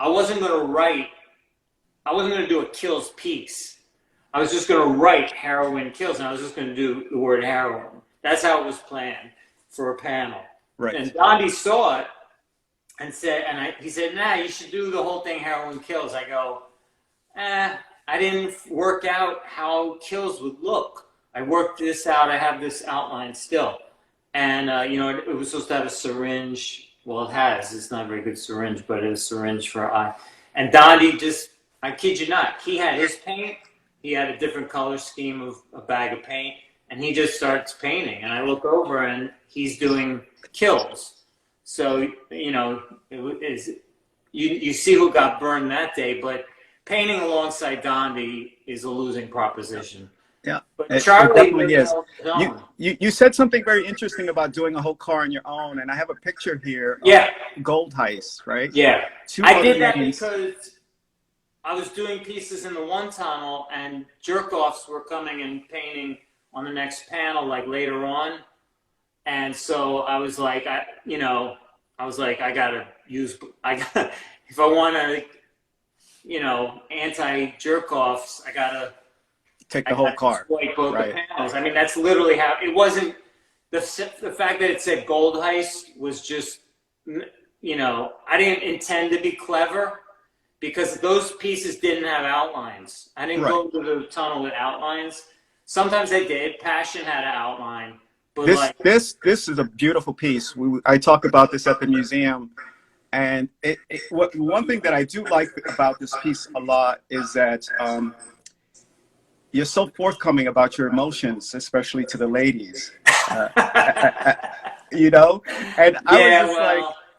wasn't going to write. I wasn't going to do a kills piece. I was just going to write heroin kills, and I was just going to do the word heroin. That's how it was planned for a panel. Right. And Dondi saw it and he said, "Nah, you should do the whole thing heroin kills." I go, I didn't work out how kills would look. I worked this out. I have this outline still. And, it was supposed to have a syringe. Well, it has. It's not a very good syringe, but it's a syringe for eye. And Dondi I kid you not, he had his paint. He had a different color scheme of a bag of paint. And he just starts painting. And I look over, and he's doing kills. So, you see who got burned that day. But painting alongside Dondi is a losing proposition. Yeah, But it Charlie definitely really is. held his own. You said something very interesting about doing a whole car on your own, and I have a picture here Yeah, of Gold Heist, right? yeah. Two I other did that names. because I was doing pieces in the one tunnel, and jerk-offs were coming and painting on the next panel, like later on. And so I was like, I gotta use, if I want to, anti jerk-offs, I gotta Take the whole car, exploit both the right? panels. I mean, that's literally how it wasn't. The fact that it said Gold Heist was just, I didn't intend to be clever because those pieces didn't have outlines. I didn't go to the tunnel with outlines. Sometimes they did. Passion had an outline, but This is a beautiful piece. I talk about this at the museum, and one thing that I do like about this piece a lot is that you're so forthcoming about your emotions, especially to the ladies. You know, and I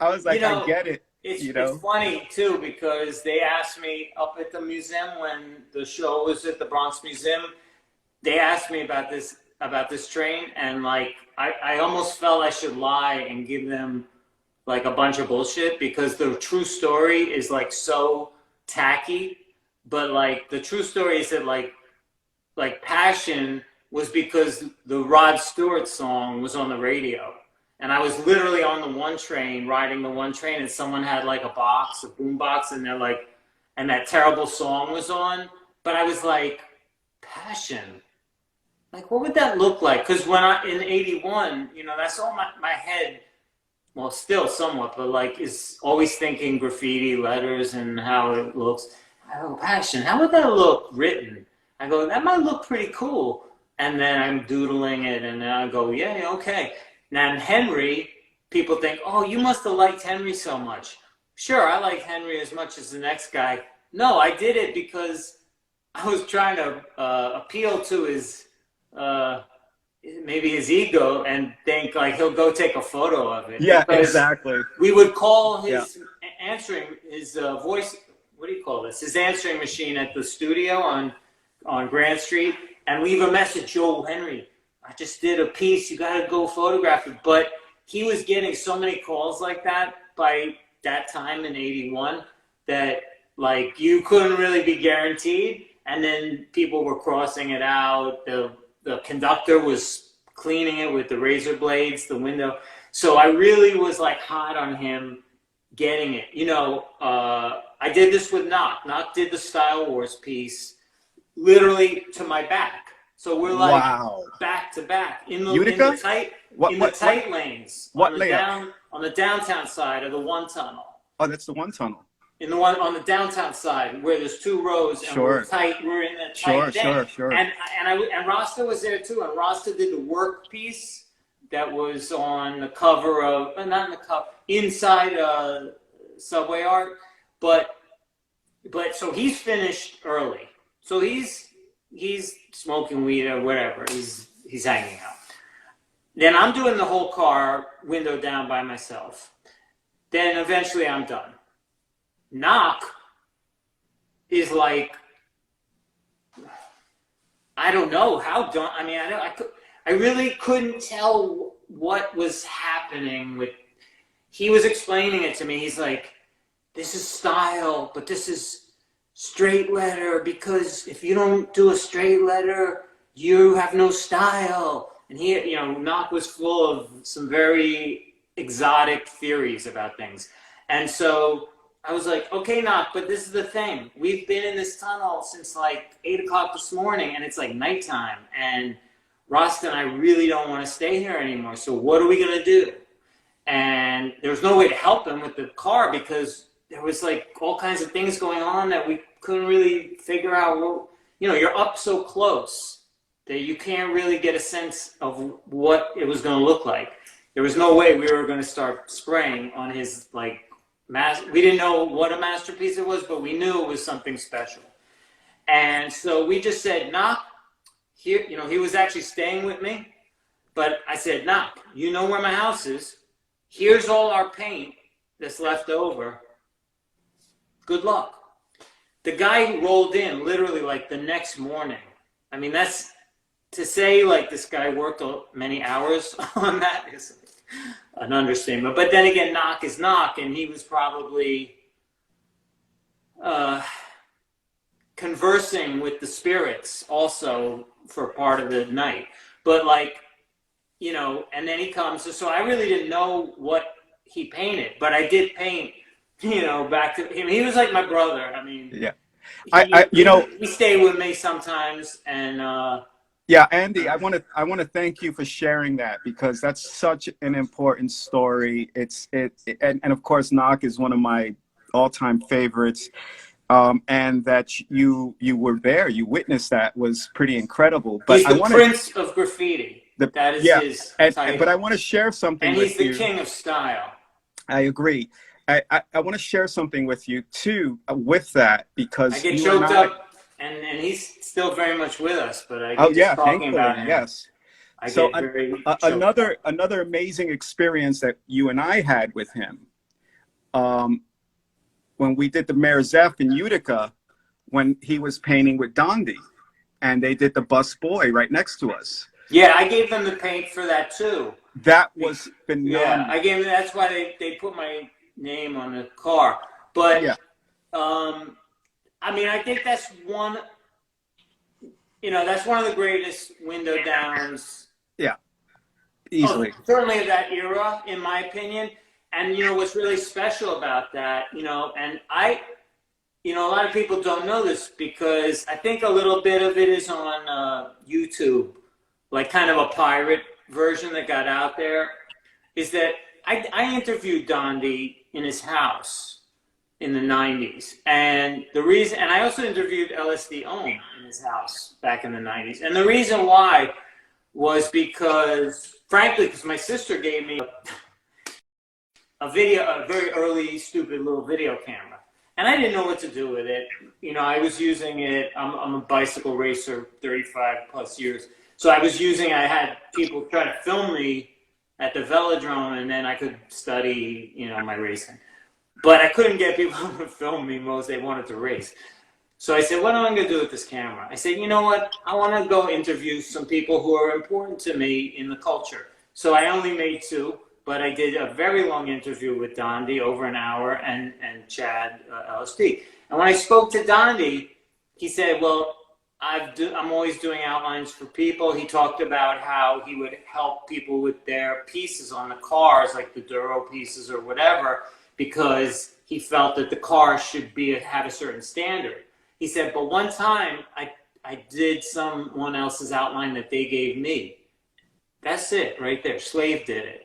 was like, I get it. It's funny too because they asked me up at the museum when the show was at the Bronx Museum. They asked me about this train, and like I almost felt I should lie and give them like a bunch of bullshit because the true story is like so tacky. But like the true story is that like Passion was because the Rod Stewart song was on the radio. And I was literally on the one train, riding the one train, and someone had like a boom box, and they're like, and that terrible song was on. But I was like, Passion? Like, what would that look like? Because in 81, that's all my head, well, still somewhat, but like is always thinking graffiti, letters, and how it looks. I go, Passion, how would that look written? I go, that might look pretty cool. And then I'm doodling it, and then I go, yeah, okay. Now, in Henry, people think, oh, you must have liked Henry so much. Sure, I like Henry as much as the next guy. No, I did it because I was trying to appeal to his, maybe his ego and think like he'll go take a photo of it. Yeah, because exactly. We would call his voice, what do you call this? His answering machine at the studio on Grand Street and leave a message, yo, Henry, I just did a piece, you gotta go photograph it. But he was getting so many calls like that by that time in 81 that like you couldn't really be guaranteed. And then people were crossing it out. The conductor was cleaning it with the razor blades, the window. So I really was like hot on him getting it. I did this with Knock. Knock did the Style Wars piece literally to my back. So we're like back to back in the tight lanes. What layout? On the downtown side of the one tunnel. Oh, that's the one tunnel. In the one on the downtown side where there's two rows and we're in that tight den. Sure. And Rasta was there too. And Rasta did the work piece that was on the cover of, not in the cover, inside Subway Art. But so he's finished early. So he's smoking weed or whatever. He's hanging out. Then I'm doing the whole car window down by myself. Then eventually I'm done. Knock is like, I don't know how done. I mean, I really couldn't tell what was happening with. He was explaining it to me. He's like, this is style, but this is straight letter because if you don't do a straight letter, you have no style. And he, Knock was full of some very exotic theories about things. And so I was like, okay, Knock, but this is the thing. We've been in this tunnel since like 8 o'clock this morning and it's like nighttime. And Rasta and I really don't want to stay here anymore. So what are we going to do? And there was no way to help him with the car because there was like all kinds of things going on that we couldn't really figure out. You're up so close that you can't really get a sense of what it was going to look like. There was no way we were going to start spraying on his like we didn't know what a masterpiece it was, but we knew it was something special. And so we just said, Knock, here, he was actually staying with me, but I said, Knock, you know where my house is. Here's all our paint that's left over. Good luck. The guy rolled in literally like the next morning. I mean, that's to say like this guy worked many hours on that is an understatement. But then again, Knock is Knock, and he was probably conversing with the spirits also for part of the night. But like, you know, and then he comes. So I really didn't know what he painted, but I did paint, you know, back to him. He was like my brother. I mean, Yeah. He stayed with me sometimes, and yeah, Andy, I want to thank you for sharing that, because that's such an important story. And of course, Knock is one of my all-time favorites. And that you were there, you witnessed that was pretty incredible. But he's the Prince of Graffiti. That is his title. But I want to share something with you. And he's the king of style. I agree. I want to share something with you too with that, because I get choked up, and he's still very much with us. But I get just talking about him. Yes. I so get very another amazing experience that you and I had with him, when we did the Mayor Zeph in Utica, when he was painting with Dondi, and they did the Bus Boy right next to us. Yeah, I gave them the paint for that too. That was phenomenal. Yeah, I gave them. That's why they put my name on the car. But yeah. I mean, I think that's one. You know, that's one of the greatest window downs. Yeah, easily. Certainly of that era, in my opinion. And you know what's really special about that, you know, and you know, a lot of people don't know this, because I think a little bit of it is on YouTube, like kind of a pirate version that got out there, is that I interviewed Dondi in his house in the 90s. And the reason, and I also interviewed LSD Ohm in his house back in the 90s. And the reason why was because, frankly, because my sister gave me a very early, stupid little video camera. And I didn't know what to do with it. You know, I was using it, I'm a bicycle racer, 35 plus years. So I had people try to film me at the velodrome, and then I could study, you know, my racing. But I couldn't get people to film me most, they wanted to race. So I said, what am I going to do with this camera? I said, you know what? I want to go interview some people who are important to me in the culture. So I only made 2. But I did a very long interview with Dondi, over an hour, and Chad LSD. And when I spoke to Dondi, he said, well, I'm always doing outlines for people. He talked about how he would help people with their pieces on the cars, like the Duro pieces or whatever, because he felt that the car should have a certain standard. He said, but one time I did someone else's outline that they gave me. That's it right there. Slave did it.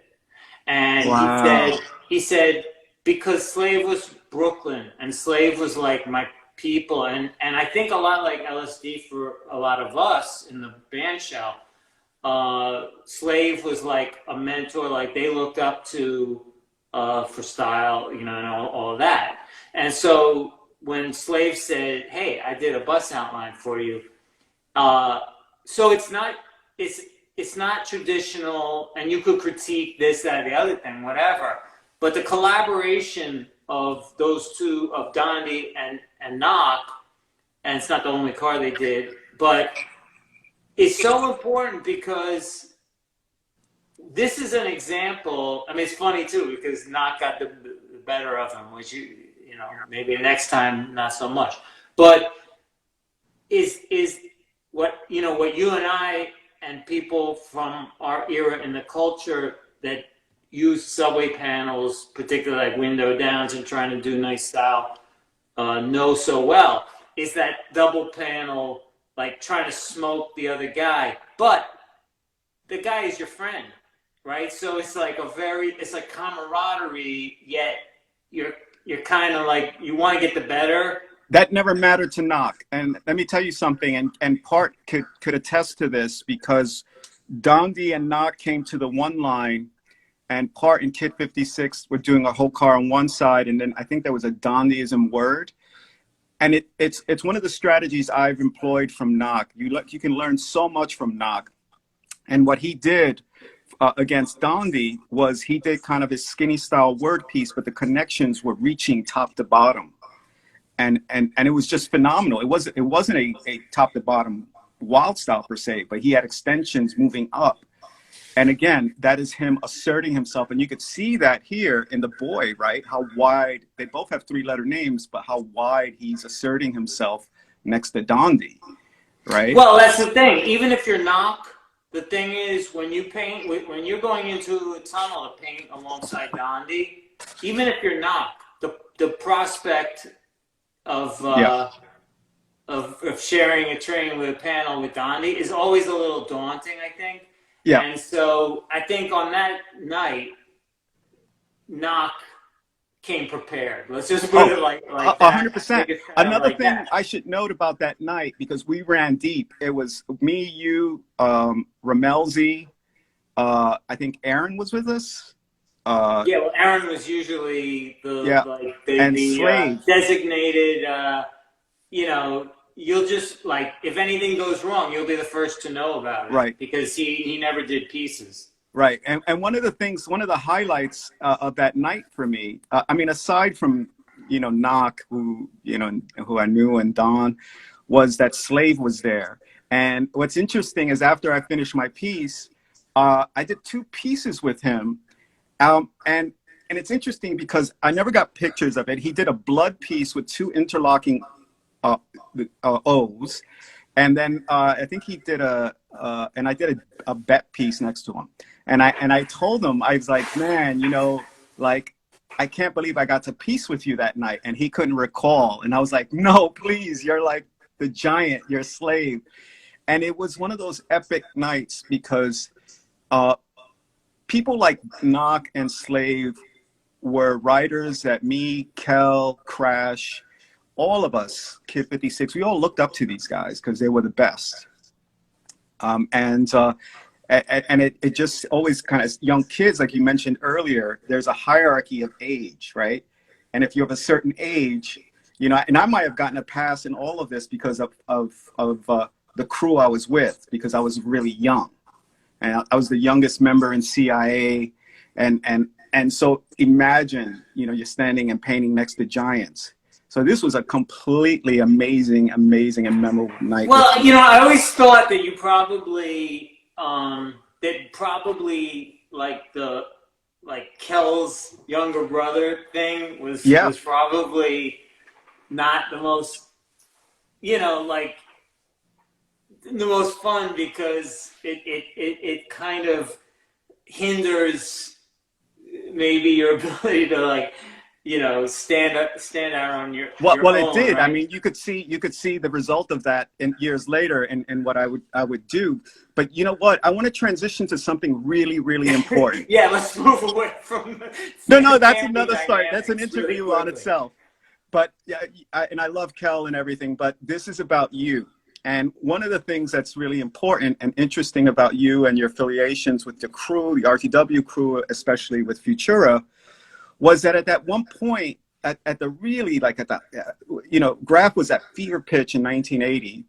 And wow. he said, because Slave was Brooklyn, and Slave was like my people, and I think a lot like LSD for a lot of us in the band shell, Slave was like a mentor, like they looked up to for style, you know, and all of that. And so when Slave said, hey, I did a bus outline for you, so it's not traditional, and you could critique this, that, the other thing, whatever. But the collaboration of those two, of Dondi and Knock, and it's not the only car they did, but it's so important because this is an example. I mean, it's funny too, because Knock got the better of him, which you know, maybe next time not so much. But is what, you know, what you and I and people from our era in the culture that use subway panels, particularly like window downs and trying to do nice style, know so well, is that double panel, like trying to smoke the other guy. But the guy is your friend, right? So it's like it's like camaraderie, yet you're kind of like, you want to get the better. That never mattered to Knock. And let me tell you something, and Part could attest to this, because Dondi and Knock came to the one line, and Part and Kid 56 were doing a whole car on one side, and then I think there was a Dondiism word. And it's one of the strategies I've employed from Knock. You can learn so much from Knock. And what he did against Dondi was he did kind of his skinny style word piece, but the connections were reaching top to bottom. And it was just phenomenal. It wasn't a top to bottom wild style per se, but he had extensions moving up. And again, that is him asserting himself. And you could see that here in the boy, right? How wide, they both have 3-letter names, but how wide he's asserting himself next to Dondi, right? Well, that's the thing. Even if you're Knock, the thing is when you paint, when you're going into a tunnel to paint alongside Dondi, even if you're Knock, the prospect of sharing a train with a panel with Dondi is always a little daunting, I think. Yeah. And so I think on that night, Knock came prepared. Let's just put it like that. 100%. Another like thing that. I should note about that night, because we ran deep, it was me, you, Ramelzi, I think Aaron was with us. Yeah, well, Aaron was usually the Slave. Designated, you know, you'll just, like, if anything goes wrong, you'll be the first to know about it. Right. Because he never did pieces. Right. And one of the highlights of that night for me, I mean, aside from, you know, Knock, who I knew, and Don, was that Slave was there. And what's interesting is after I finished my piece, I did 2 pieces with him. And it's interesting because I never got pictures of it. He did a blood piece with 2 interlocking O's. And then I think he did and I did a bet piece next to him. And I told him, I was like, man, you know, like, I can't believe I got to piece with you that night. And he couldn't recall. And I was like, no, please, you're like the giant, you're a Slave. And it was one of those epic nights because people like Knock and Slave were writers that me, Kel, Crash, all of us, Kid 56, we all looked up to these guys because they were the best. And it just always kind of, young kids, like you mentioned earlier, there's a hierarchy of age, right? And if you have a certain age, you know, and I might have gotten a pass in all of this because of the crew I was with, because I was really young. And I was the youngest member in CIA. And so imagine, you know, you're standing and painting next to giants. So this was a completely amazing and memorable night. Well, you know, I always thought that you probably, like Kel's younger brother thing was probably not the most, you know, like the most fun because it kind of hinders maybe your ability to, like, you know, stand out on your well own, it did, right? I mean, you could see the result of that in years later and what I would do. But you know what, I want to transition to something really important. Yeah, let's move away from no, that's another story. That's an interview really on itself. But yeah, and I love Kel and everything, but this is about you. And one of the things that's really important and interesting about you and your affiliations with the crew, the RTW crew, especially with Futura, was that at that one point, at the really, like at that, you know, Graph was at fever pitch in 1980,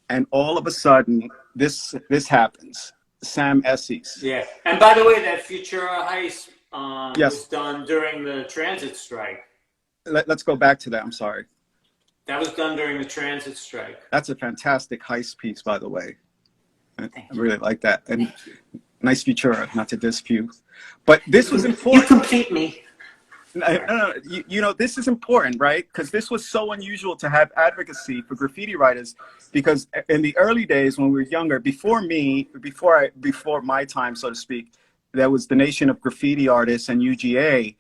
and all of a sudden, this happens. Sam Esses. Yeah, and by the way, that Futura heist yes. was done during the transit strike. Let's go back to that. I'm sorry. That was done during the transit strike. That's a fantastic heist piece, by the way. I really like that. And nice Futura, not to dispute. But this was important. You complete me. No, you know, this is important, right? Because this was so unusual to have advocacy for graffiti writers, because in the early days when we were younger, before my time, so to speak, there was the Nation of Graffiti Artists and UGA.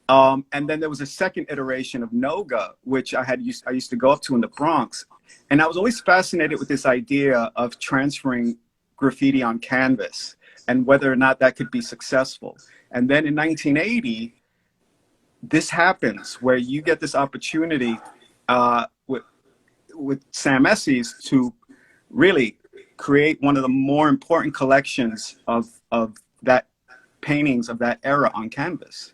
And then there was a second iteration of NOGA, which I used to go up to in the Bronx. And I was always fascinated with this idea of transferring graffiti on canvas and whether or not that could be successful. And then in 1980, this happens where you get this opportunity with Sam Esses to really create one of the more important collections of that paintings of that era on canvas.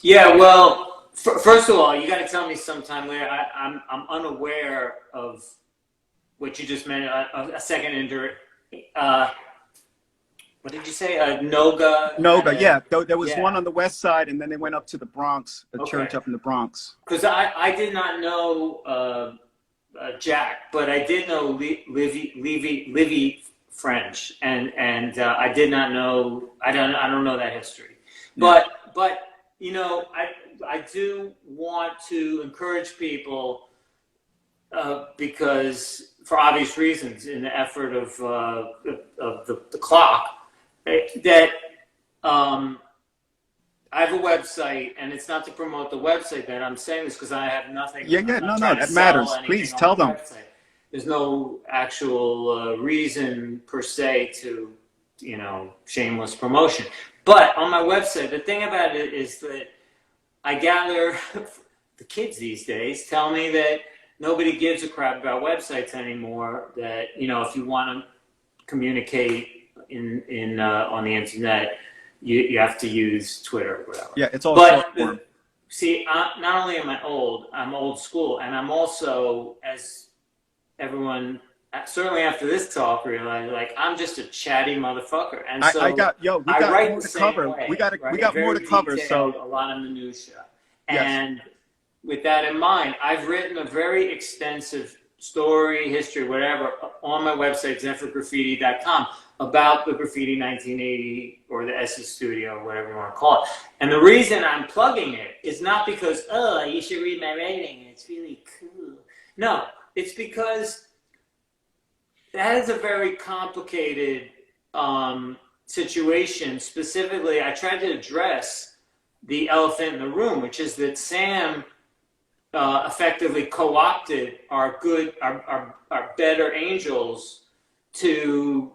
Yeah, well, first of all, you got to tell me sometime later. I'm unaware of what you just mentioned. A second injury. What did you say? Noga? Noga, yeah. There was one on the west side, and then they went up to the Bronx, church up in the Bronx. Because I did not know Jack, but I did know Livy French, and I did not know. I don't know that history, but you know, I do want to encourage people because for obvious reasons, in the effort of the clock, that I have a website, and it's not to promote the website that I'm saying this because I have nothing. Yeah, no, that matters. Please tell them. Website. There's no actual reason per se to, you know, shameless promotion. But on my website, the thing about it is that I gather the kids these days tell me that nobody gives a crap about websites anymore. That, you know, if you want to communicate on the internet, you have to use Twitter or whatever. Yeah, it's all short form. See, not only am I old, I'm old school, and I'm also, as everyone, certainly after this talk, realized, like, I'm just a chatty motherfucker. And so we got more to cover. Way, we got very more to cover. Detailed, So a lot of minutia. Yes. And with that in mind, I've written a very extensive story, history, whatever, on my website, ZEPHYRgraffiti.com, about the Graffiti 1980 or the SS Studio, or whatever you want to call it. And the reason I'm plugging it is not because, oh, you should read my writing, it's really cool. No, it's because that is a very complicated situation. Specifically, I tried to address the elephant in the room, which is that Sam effectively co-opted our better angels to,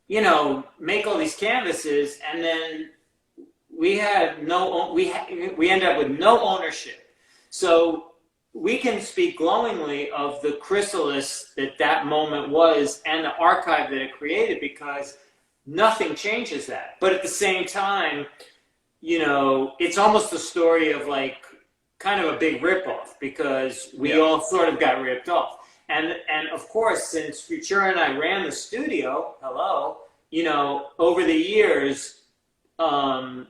you know, make all these canvases, and then we end up with no ownership. So we can speak glowingly of the chrysalis that moment was and the archive that it created, because nothing changes that. But at the same time, you know, it's almost a story of, like, kind of a big ripoff, because we all sort of got ripped off. And of course, since Futura and I ran the studio, you know, over the years, I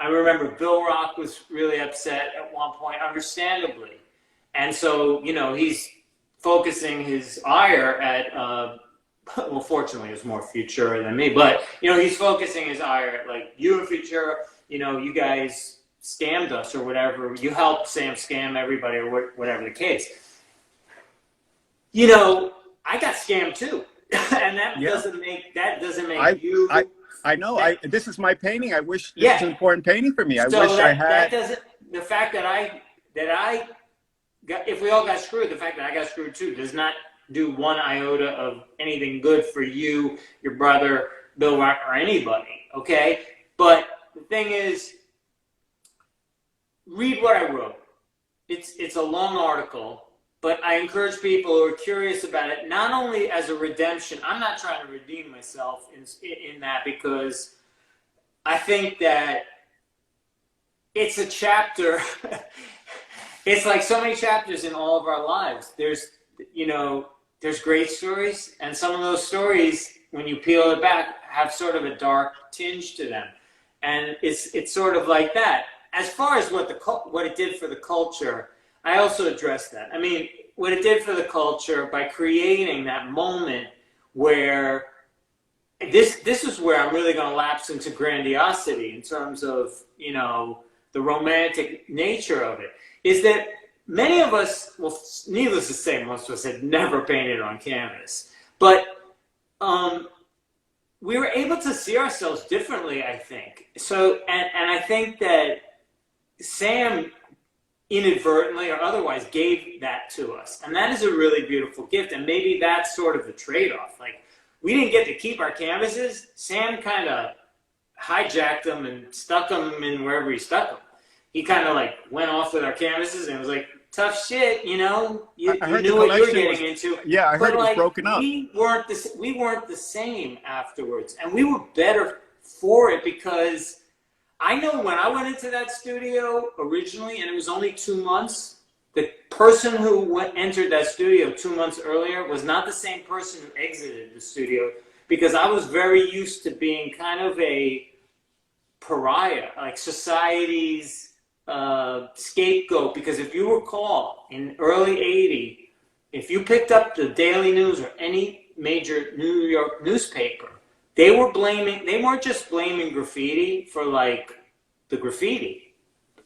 remember Bill Rock was really upset at one point, understandably. And so, you know, he's focusing his ire at, well, fortunately, it was more Futura than me, but, you know, he's focusing his ire at, like, you and Futura, you know, you guys scammed us or whatever. You helped Sam scam everybody, or whatever the case. You know, I got scammed too. And that doesn't make you. I know. This is my painting. I wish this is an important painting for me. I wish I had. That doesn't. The fact that I got, if we all got screwed, the fact that I got screwed too does not do one iota of anything good for you, your brother, Bill Rock, or anybody. Okay, but the thing is, read what I wrote. It's a long article. But I encourage people who are curious about it, not only as a redemption. I'm not trying to redeem myself in that, because I think that it's a chapter. It's like so many chapters in all of our lives. There's, you know, there's great stories, and some of those stories, when you peel it back, have sort of a dark tinge to them. And it's sort of like that. As far as what it did for the culture, I also addressed that. I mean, what it did for the culture by creating that moment where this is where I'm really going to lapse into grandiosity in terms of, you know, the romantic nature of it, is that many of us, well, needless to say, most of us had never painted on canvas, but we were able to see ourselves differently, I think. So, and I think that Sam inadvertently or otherwise gave that to us, and that is a really beautiful gift. And maybe that's sort of the trade-off. Like, we didn't get to keep our canvases. Sam kind of hijacked them and stuck them in wherever he stuck them. He kind of, like, went off with our canvases and was like, tough shit, you know, you knew what you were getting into. Yeah, I heard it was broken up. We weren't the same afterwards, and we were better for it, because I know when I went into that studio originally, and it was only 2 months, the person who entered that studio 2 months earlier was not the same person who exited the studio, because I was very used to being kind of a pariah, like society's scapegoat. Because if you recall, in early '80, if you picked up the Daily News or any major New York newspaper, they weren't just blaming graffiti for like the graffiti.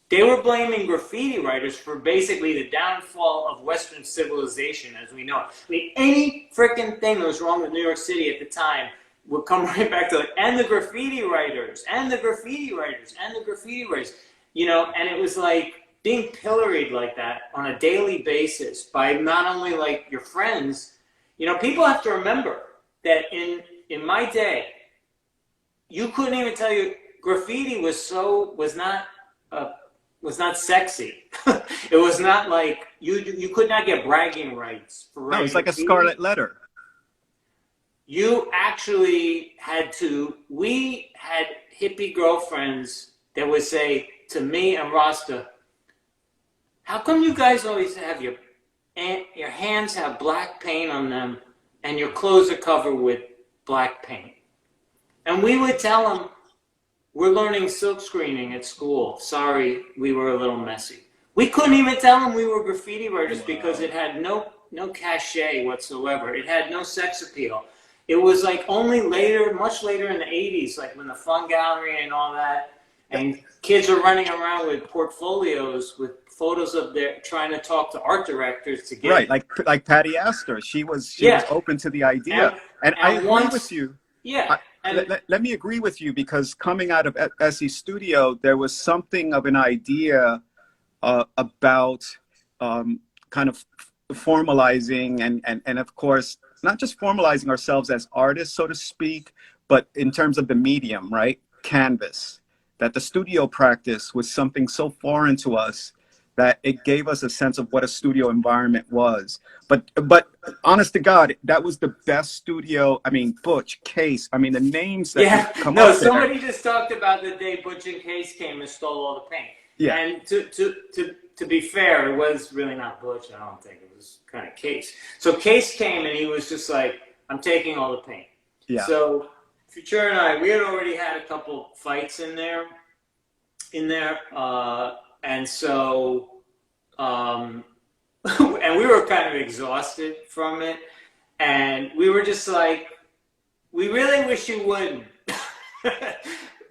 They were blaming graffiti writers for basically the downfall of Western civilization as we know it. I mean, any freaking thing that was wrong with New York City at the time would come right back to it. And the graffiti writers, and the graffiti writers, and the graffiti writers. You know, and it was like being pilloried like that on a daily basis by not only like your friends. You know, people have to remember that in my day, you couldn't even tell you graffiti was not sexy. It was not like you could not get bragging rights for writing. No, it's like graffiti. a scarlet letter. You actually we had hippie girlfriends that would say to me and Rasta, how come you guys always have your hands have black paint on them and your clothes are covered with black paint? And we would tell them, we're learning silk screening at school. Sorry, we were a little messy. We couldn't even tell them we were graffiti writers because it had no cachet whatsoever. It had no sex appeal. It was like only later, much later in the 80s, like when the Fun Gallery and all that, and kids are running around with portfolios with photos of their trying to talk to art directors to get right, like Patty Astor. She was open to the idea, and I agree with you. Yeah. Let me agree with you, because coming out of Essie Studio, there was something of an idea about kind of formalizing and of course, not just formalizing ourselves as artists, so to speak, but in terms of the medium, right? Canvas. That the studio practice was something so foreign to us that it gave us a sense of what a studio environment was. But honest to God, that was the best studio. I mean, Butch, Case, I mean, the names that come up there. Somebody just talked about the day Butch and Case came and stole all the paint. Yeah. And to be fair, it was really not Butch, I don't think. It was kind of Case. So Case came and he was just like, I'm taking all the paint. Yeah. So Future and I, we had already had a couple fights in there. And so, and we were kind of exhausted from it. And we were just like, we really wish you wouldn't.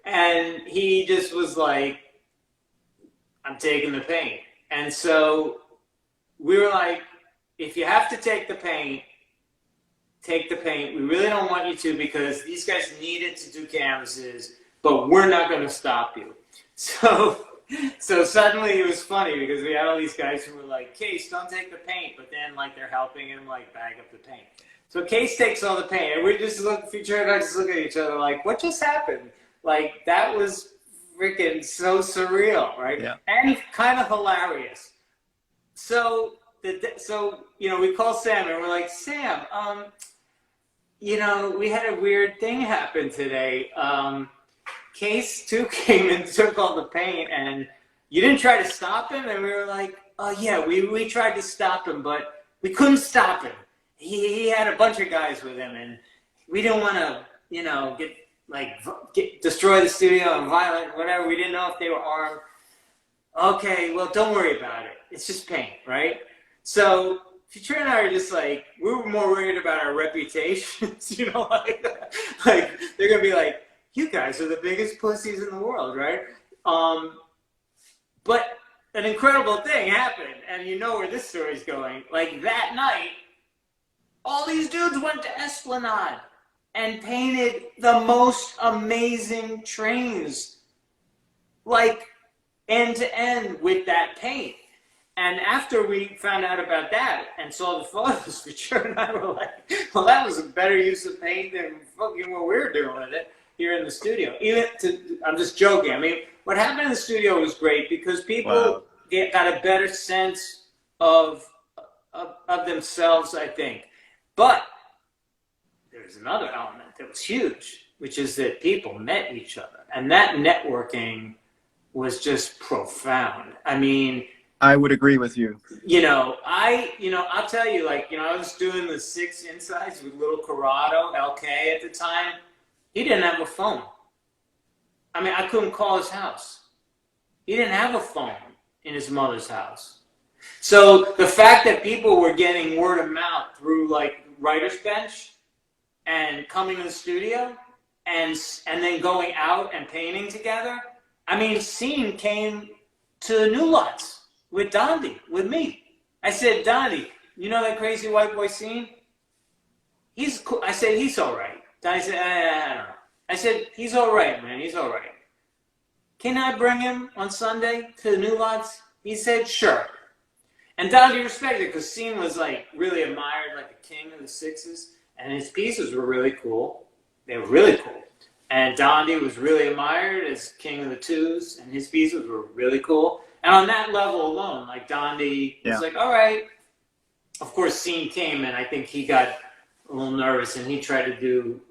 And he just was like, I'm taking the paint. And so we were like, if you have to take the paint, take the paint. We really don't want you to, because these guys needed to do canvases, but we're not going to stop you. So suddenly it was funny because we had all these guys who were like, Case, don't take the paint. But then like they're helping him like bag up the paint. So Case takes all the paint and we just Future and I just look at each other like, what just happened? Like that was freaking so surreal, right? Yeah. And kind of hilarious. So you know, we call Sam and we're like, Sam, you know, we had a weird thing happen today. Case 2 came and took all the paint, and you didn't try to stop him? And we were like, oh yeah, we tried to stop him, but we couldn't stop him. He had a bunch of guys with him, and we didn't want to, you know, destroy the studio and violent, whatever. We didn't know if they were armed. Okay, well, don't worry about it. It's just paint, right? So Future and I are just like, we were more worried about our reputations, you know, like they're going to be like, you guys are the biggest pussies in the world, right? But an incredible thing happened, and you know where this story's going. Like that night, all these dudes went to Esplanade and painted the most amazing trains, like end to end with that paint. And after we found out about that and saw the photos, Future and I were like, well, that was a better use of paint than fucking what we were doing with it here in the studio. I'm just joking. I mean, what happened in the studio was great because people got a better sense of themselves, I think. But there's another element that was huge, which is that people met each other. And that networking was just profound. I mean, I would agree with you. I'll tell you, like, I was doing the 6 Insides with Little Corrado, LK at the time. He didn't have a phone. I mean, I couldn't call his house. He didn't have a phone in his mother's house. So the fact that people were getting word of mouth through like Writer's Bench and coming to the studio and then going out and painting together. I mean, Scene came to New Lots with Dondi, with me. I said, Dondi, you know that crazy white boy Scene? He's cool. I said, he's all right. Dondi said, I don't know. I said, he's all right, man. He's all right. Can I bring him on Sunday to the New Lots? He said, sure. And Dondi respected it because Scene was like really admired, like the king of the sixes, and his pieces were really cool. They were really cool. And Dondi was really admired as king of the twos, and his pieces were really cool. And on that level alone, like Dondi was like, all right. Of course, Scene came, and I think he got a little nervous, and he tried to do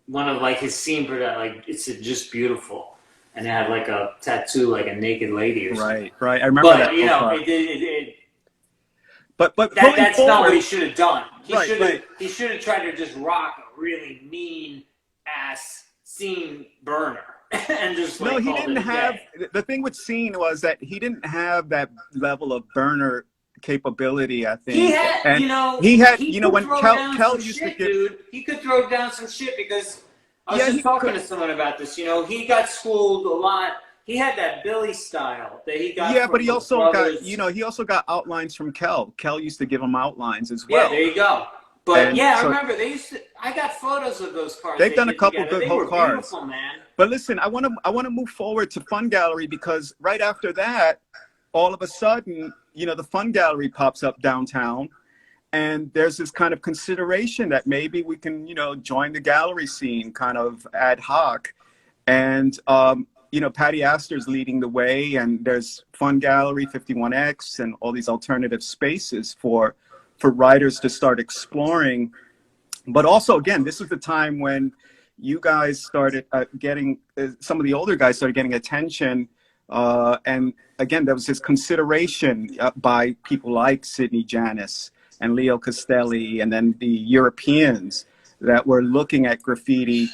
one of like his Scene product, like it's just beautiful. And it had like a tattoo, like a naked lady or something. Right. I remember that. But, you know, that's not what he should have done. He should have tried to just rock a really mean ass Scene burner and just like, no, he didn't have. The thing with Scene was that he didn't have that level of burner capability. I think he had, and when Kel used to get, he could throw down some shit because I was just talking to someone about this. You know, he got schooled a lot. He had that Billy style that he got. Yeah, but he also brothers. got, he also got outlines from Kel. Kel used to give him outlines as well. Yeah, there you go. But and I remember they used to. I got photos of those cards. They've done a couple together. good whole cards. Beautiful, man. But listen, I want to move forward to Fun Gallery because right after that, all of a sudden, the Fun Gallery pops up downtown, and there's this kind of consideration that maybe we can, join the gallery scene kind of ad hoc, and Patty Astor's leading the way, and there's Fun Gallery, 51X, and all these alternative spaces for writers to start exploring. But also, again, this was the time when you guys started getting, some of the older guys started getting attention. And again, there was this consideration by people like Sidney Janis and Leo Castelli, and then the Europeans that were looking at graffiti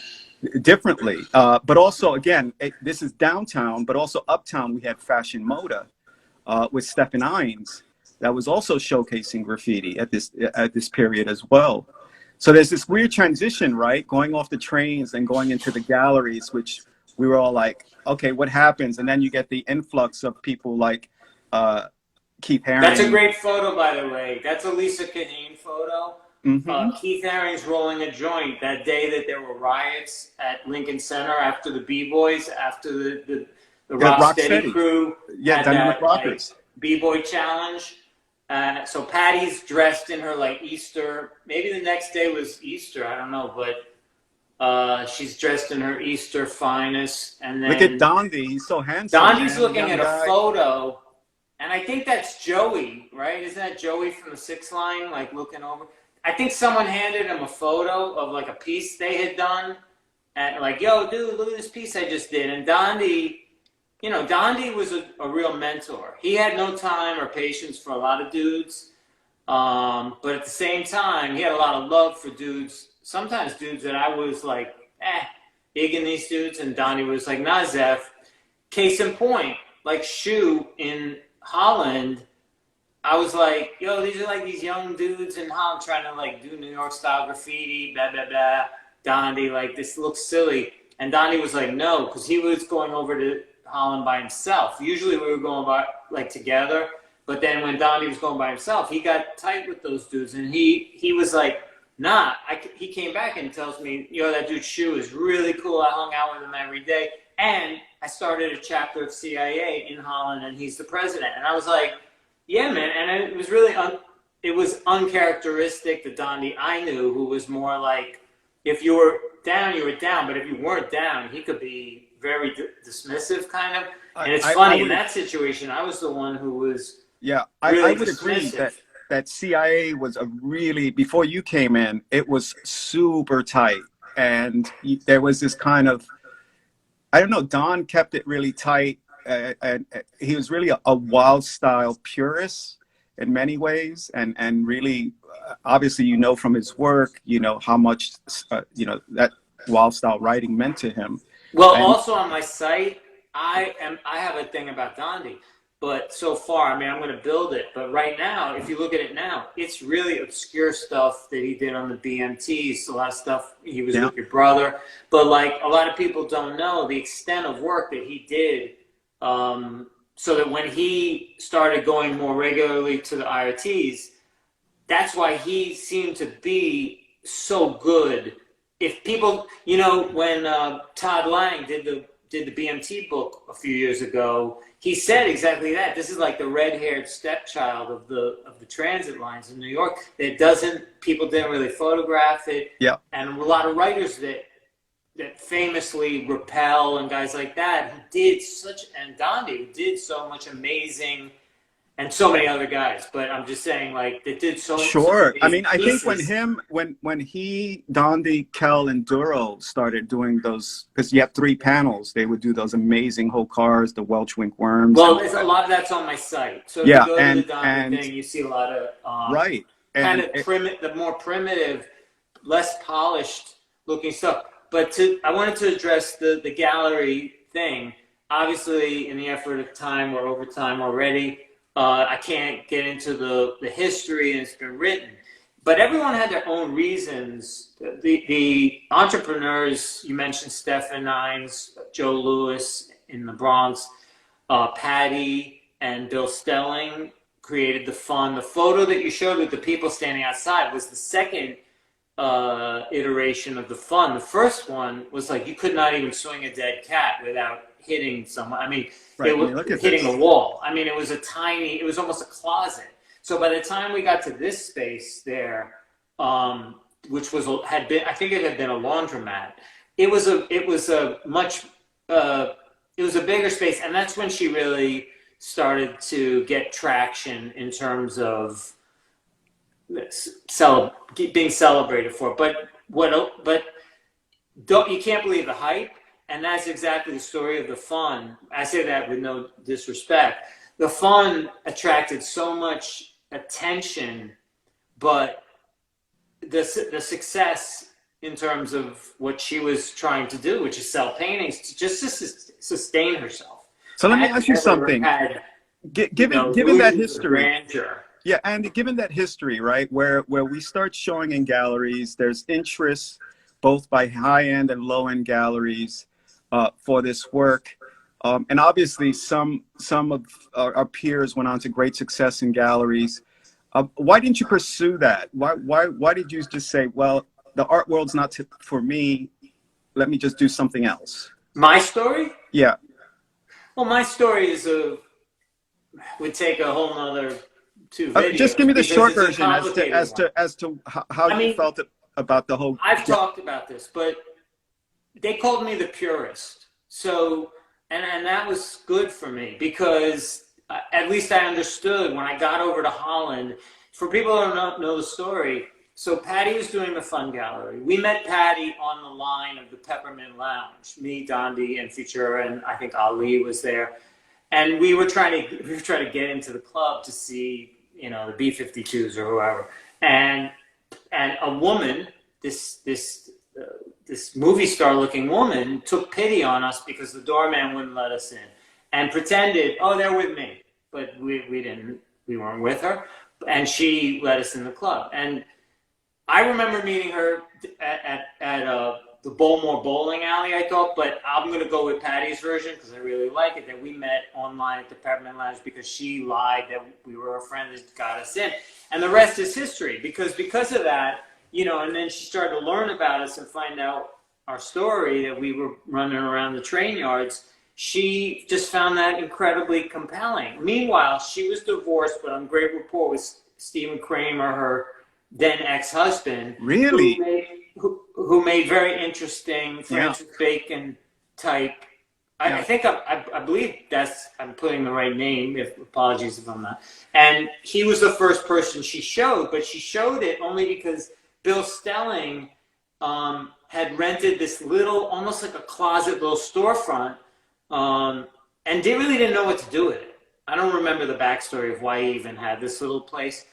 differently. But also, again, this is downtown, but also uptown, we had Fashion Moda with Stephen Ines that was also showcasing graffiti at this period as well. So there's this weird transition, right? Going off the trains and going into the galleries, which we were all like, okay, what happens? And then you get the influx of people like Keith Haring. That's a great photo, by the way. That's a Lisa Kahane photo. Mm-hmm. Keith Haring's rolling a joint that day that there were riots at Lincoln Center after the B-Boys, after the Rocksteady crew had Dynamic that Rockers. B-Boy challenge. So Patty's dressed in her like Easter, maybe the next day was Easter, I don't know, but she's dressed in her Easter finest. And then look at Dondi, he's so handsome. Dondi's looking at a photo, and I think that's Joey, right? Isn't that Joey from the 6th Line, like looking over? I think someone handed him a photo of like a piece they had done, and like, yo, dude, look at this piece I just did. And Dondi, Dondi was a real mentor. He had no time or patience for a lot of dudes, but at the same time, he had a lot of love for dudes. Sometimes dudes that I was like, digging these dudes, and Dondi was like, nah, Zeph. Case in point, like Shu in Holland, I was like, yo, these are like these young dudes in Holland trying to like do New York style graffiti, blah, blah, blah. Dondi, like, this looks silly. And Dondi was like, no, because he was going over to Holland by himself. Usually we were going by like together, but then when Dondi was going by himself, he got tight with those dudes, and he was like, nah. He came back and tells me, yo, that dude Shu is really cool. I hung out with him every day, and I started a chapter of CIA in Holland, and he's the president. And I was like, yeah, man. And it was really it was uncharacteristic the Dondi I knew, who was more like, if you were down, you were down, but if you weren't down, he could be very dismissive, kind of. And it's funny, in that situation, I was the one who was I would agree that CIA was a really, before you came in, it was super tight. And there was this kind of, I don't know, Don kept it really tight. And he was really a wild style purist in many ways. And really, obviously, from his work, how much, that wild style writing meant to him. Well, also on my site, I have a thing about Dondi, but so far, I mean, I'm going to build it. But right now, if you look at it now, it's really obscure stuff that he did on the BMTs. A lot of stuff he was with your brother. But like a lot of people don't know the extent of work that he did. So that when he started going more regularly to the IRTs, that's why he seemed to be so good. If people, you know, when Todd Lang did the BMT book a few years ago, he said exactly that. This is like the red-haired stepchild of the transit lines in New York. People didn't really photograph it. Yeah. And a lot of writers that famously Rappel and guys like that who did and Dondi who did so much amazing, and so many other guys, but I'm just saying, like, they did so. Sure. I mean, I pieces. think when he, Dondi, Kell, and Duro started doing those, because you have 3 panels, they would do those amazing whole cars, the Welch Wink Worms. Well, there's a lot of that's on my site. So if you go to the Dondi thing, you see a lot of kind of the more primitive, less polished looking stuff. But I wanted to address the gallery thing. Obviously, in the effort of time, we're over time already. I can't get into the history, and it's been written, but everyone had their own reasons. The entrepreneurs, you mentioned Stephen Nines, Joe Lewis in the Bronx, Patty and Bill Stelling created the fund. The photo that you showed with the people standing outside was the second iteration of the fund. The first one was like, you could not even swing a dead cat without hitting someone. I mean, it was hitting a wall. I mean, it was it was almost a closet. So by the time we got to this space there, which had been, I think it had been a laundromat. It was a bigger space, and that's when she really started to get traction in terms of being celebrated for. But you can't believe the hype. And that's exactly the story of the fund. I say that with no disrespect. The fund attracted so much attention, but the success in terms of what she was trying to do, which is sell paintings, to sustain herself. So let me ask you something. Given that history, yeah, and given that history, right, where we start showing in galleries, there's interest both by high-end and low-end galleries for this work. And obviously some of our peers went on to great success in galleries. Why didn't you pursue that? Why did you just say, well, the art world's not for me, let me just do something else? My story? Yeah. Well, my story would take a whole nother 2 videos. Just give me the short version as to how you felt about the whole. I've talked about this, but they called me the purist. So, and that was good for me because at least I understood when I got over to Holland. For people who don't know the story, so Patty was doing the Fun Gallery. We met Patty on the line of the Peppermint Lounge. Me, Dondi, and Futura, and I think Ali was there. And we were trying to get into the club to see, you know, the B-52s or whoever. And a woman, this movie star looking woman, took pity on us because the doorman wouldn't let us in and pretended, oh, they're with me. But we weren't with her. And she let us in the club. And I remember meeting her at the Bowmore Bowling Alley, I thought, but I'm going to go with Patty's version because I really like it, that we met online at the Peppermint Lounge because she lied that we were a friend that got us in. And the rest is history because of that, you know, and then she started to learn about us and find out our story that we were running around the train yards. She just found that incredibly compelling. Meanwhile, she was divorced, but on great rapport with Stephen Kramer, her then ex-husband. Really? Who made very interesting Francis Bacon type. I think I believe I'm putting the right name. Apologies if I'm not. And he was the first person she showed, but she showed it only because Bill Stelling had rented this little, almost like a closet, little storefront, and really didn't know what to do with it. I don't remember the backstory of why he even had this little place.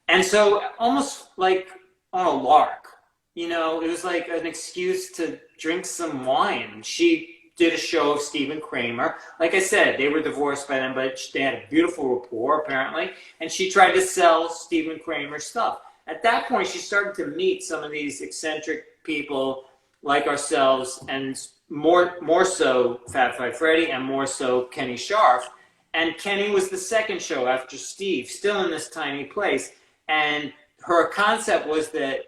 And so almost like on a lark, you know, it was like an excuse to drink some wine. She did a show of Stephen Kramer. Like I said, they were divorced by then, but they had a beautiful rapport apparently. And she tried to sell Stephen Kramer stuff. At that point, she started to meet some of these eccentric people like ourselves, and more so Fab Five Freddy, and more so Kenny Scharf. And Kenny was the second show after Steve, still in this tiny place. And her concept was that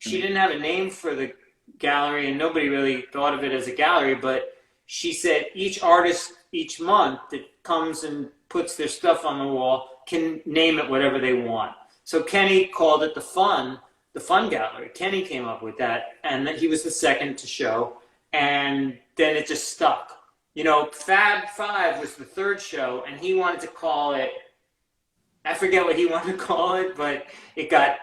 she didn't have a name for the gallery, and nobody really thought of it as a gallery, but she said each artist each month that comes and puts their stuff on the wall can name it whatever they want. So Kenny called it the Fun Gallery. Kenny came up with that, and he was the second to show, and then it just stuck. You know, Fab Five was the third show, and he wanted to call it, I forget what he wanted to call it, but it got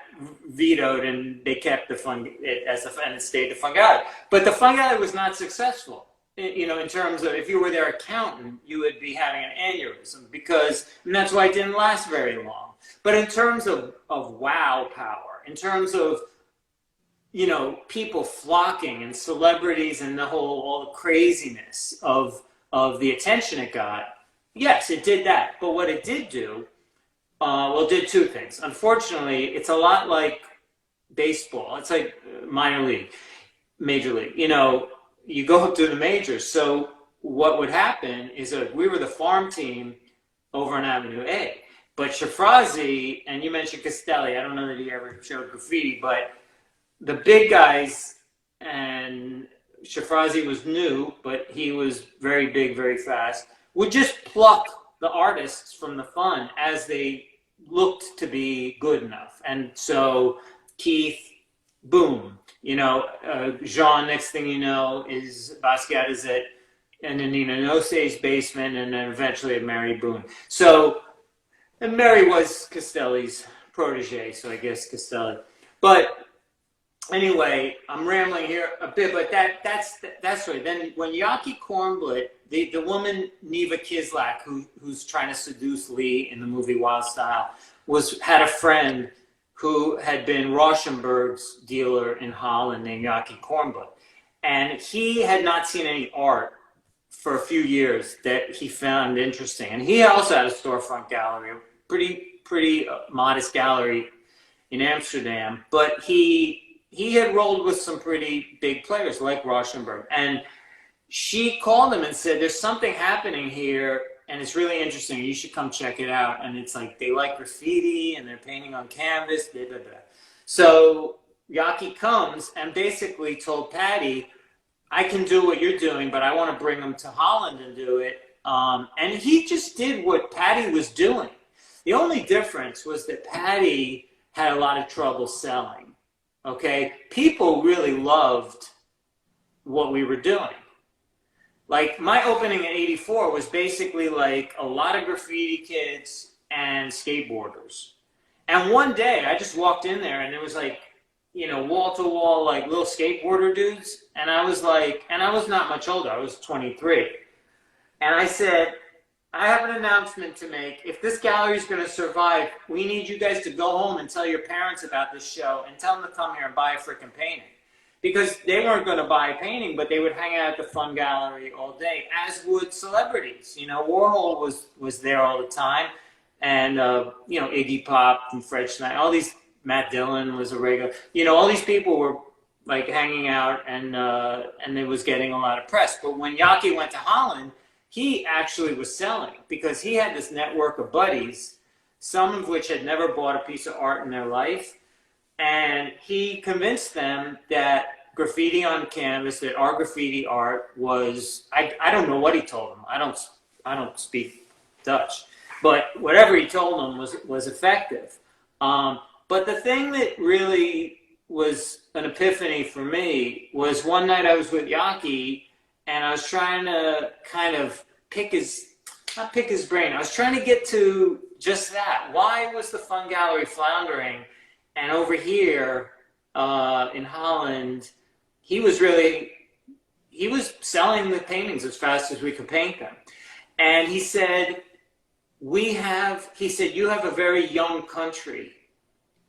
vetoed, and they kept and it stayed the Fun Gallery. But the Fun Gallery was not successful. You know, in terms of, if you were their accountant, you would be having an aneurysm, and that's why it didn't last very long. But in terms of wow power, in terms of, you know, people flocking and celebrities and all the craziness of the attention it got, yes, it did that. But what it did do, it did two things. Unfortunately, it's a lot like baseball. It's like minor league, major league. You know, you go up to the majors. So what would happen is that we were the farm team over on Avenue A. But Shafrazi, and you mentioned Castelli, I don't know that he ever showed Graffiti, but the big guys, and Shafrazi was new, but he was very big, very fast, would just pluck the artists from the Fun as they looked to be good enough. And so Keith, boom, you know, Jean, next thing you know, is Basquiat is at Nina Nose's basement, and then eventually at Mary Boone. So, and Mary was Castelli's protege, so I guess Castelli. But anyway, I'm rambling here a bit, but that's right. Then when Yaki Kornblit, the woman Neva Kislak, who's trying to seduce Lee in the movie Wild Style, had a friend who had been Rauschenberg's dealer in Holland named Yaki Kornblit. And he had not seen any art for a few years that he found interesting. And he also had a storefront gallery, a pretty modest gallery in Amsterdam. But he had rolled with some pretty big players like Rauschenberg. And she called him and said, there's something happening here, and it's really interesting. You should come check it out. And it's like, they like graffiti, and they're painting on canvas, blah, blah, blah. So Yaki comes and basically told Patty, I can do what you're doing, but I want to bring him to Holland and do it. And he just did what Patty was doing. The only difference was that Patty had a lot of trouble selling. Okay? People really loved what we were doing. Like, my opening in '84 was basically like a lot of graffiti kids and skateboarders. And one day I just walked in there and it was like, you know, wall to wall, like little skateboarder dudes. And I was like, and I was not much older, I was 23. And I said, I have an announcement to make. If this gallery is going to survive, we need you guys to go home and tell your parents about this show and tell them to come here and buy a freaking painting. Because they weren't going to buy a painting, but they would hang out at the Fun Gallery all day, as would celebrities. You know, Warhol was there all the time. And, you know, Iggy Pop and Fred Schneider, all these, Matt Dillon was a regular. You know, all these people were like hanging out, and it was getting a lot of press. But when Yaki went to Holland, he actually was selling, because he had this network of buddies, some of which had never bought a piece of art in their life. And he convinced them that graffiti on canvas, that our graffiti art was, I don't know what he told them. I don't speak Dutch, but whatever he told them was effective. But the thing that really was an epiphany for me was one night I was with Yaki, and I was trying to kind of not pick his brain. I was trying to get to just that. Why was the Fun Gallery floundering? And over here in Holland, he was selling the paintings as fast as we could paint them. And he said, you have a very young country.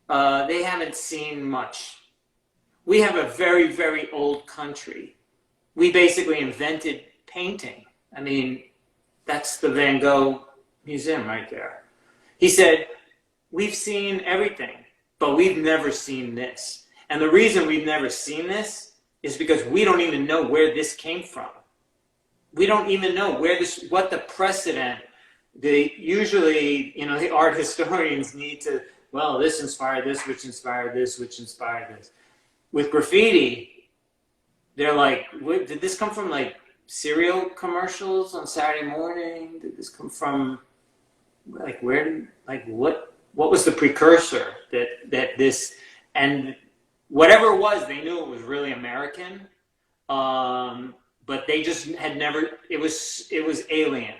They haven't seen much. We have a very, very old country. We basically invented painting. I mean, that's the Van Gogh Museum right there. He said, we've seen everything, but we've never seen this. And the reason we've never seen this is because we don't even know where this came from. We don't even know what the precedent. Usually, the art historians need to, well, this inspired this, which inspired this, which inspired this. With graffiti, they're like, did this come from like cereal commercials on Saturday morning? Did this come from like what was the precursor that this, and whatever it was, they knew it was really American, but they just had never, it was alien,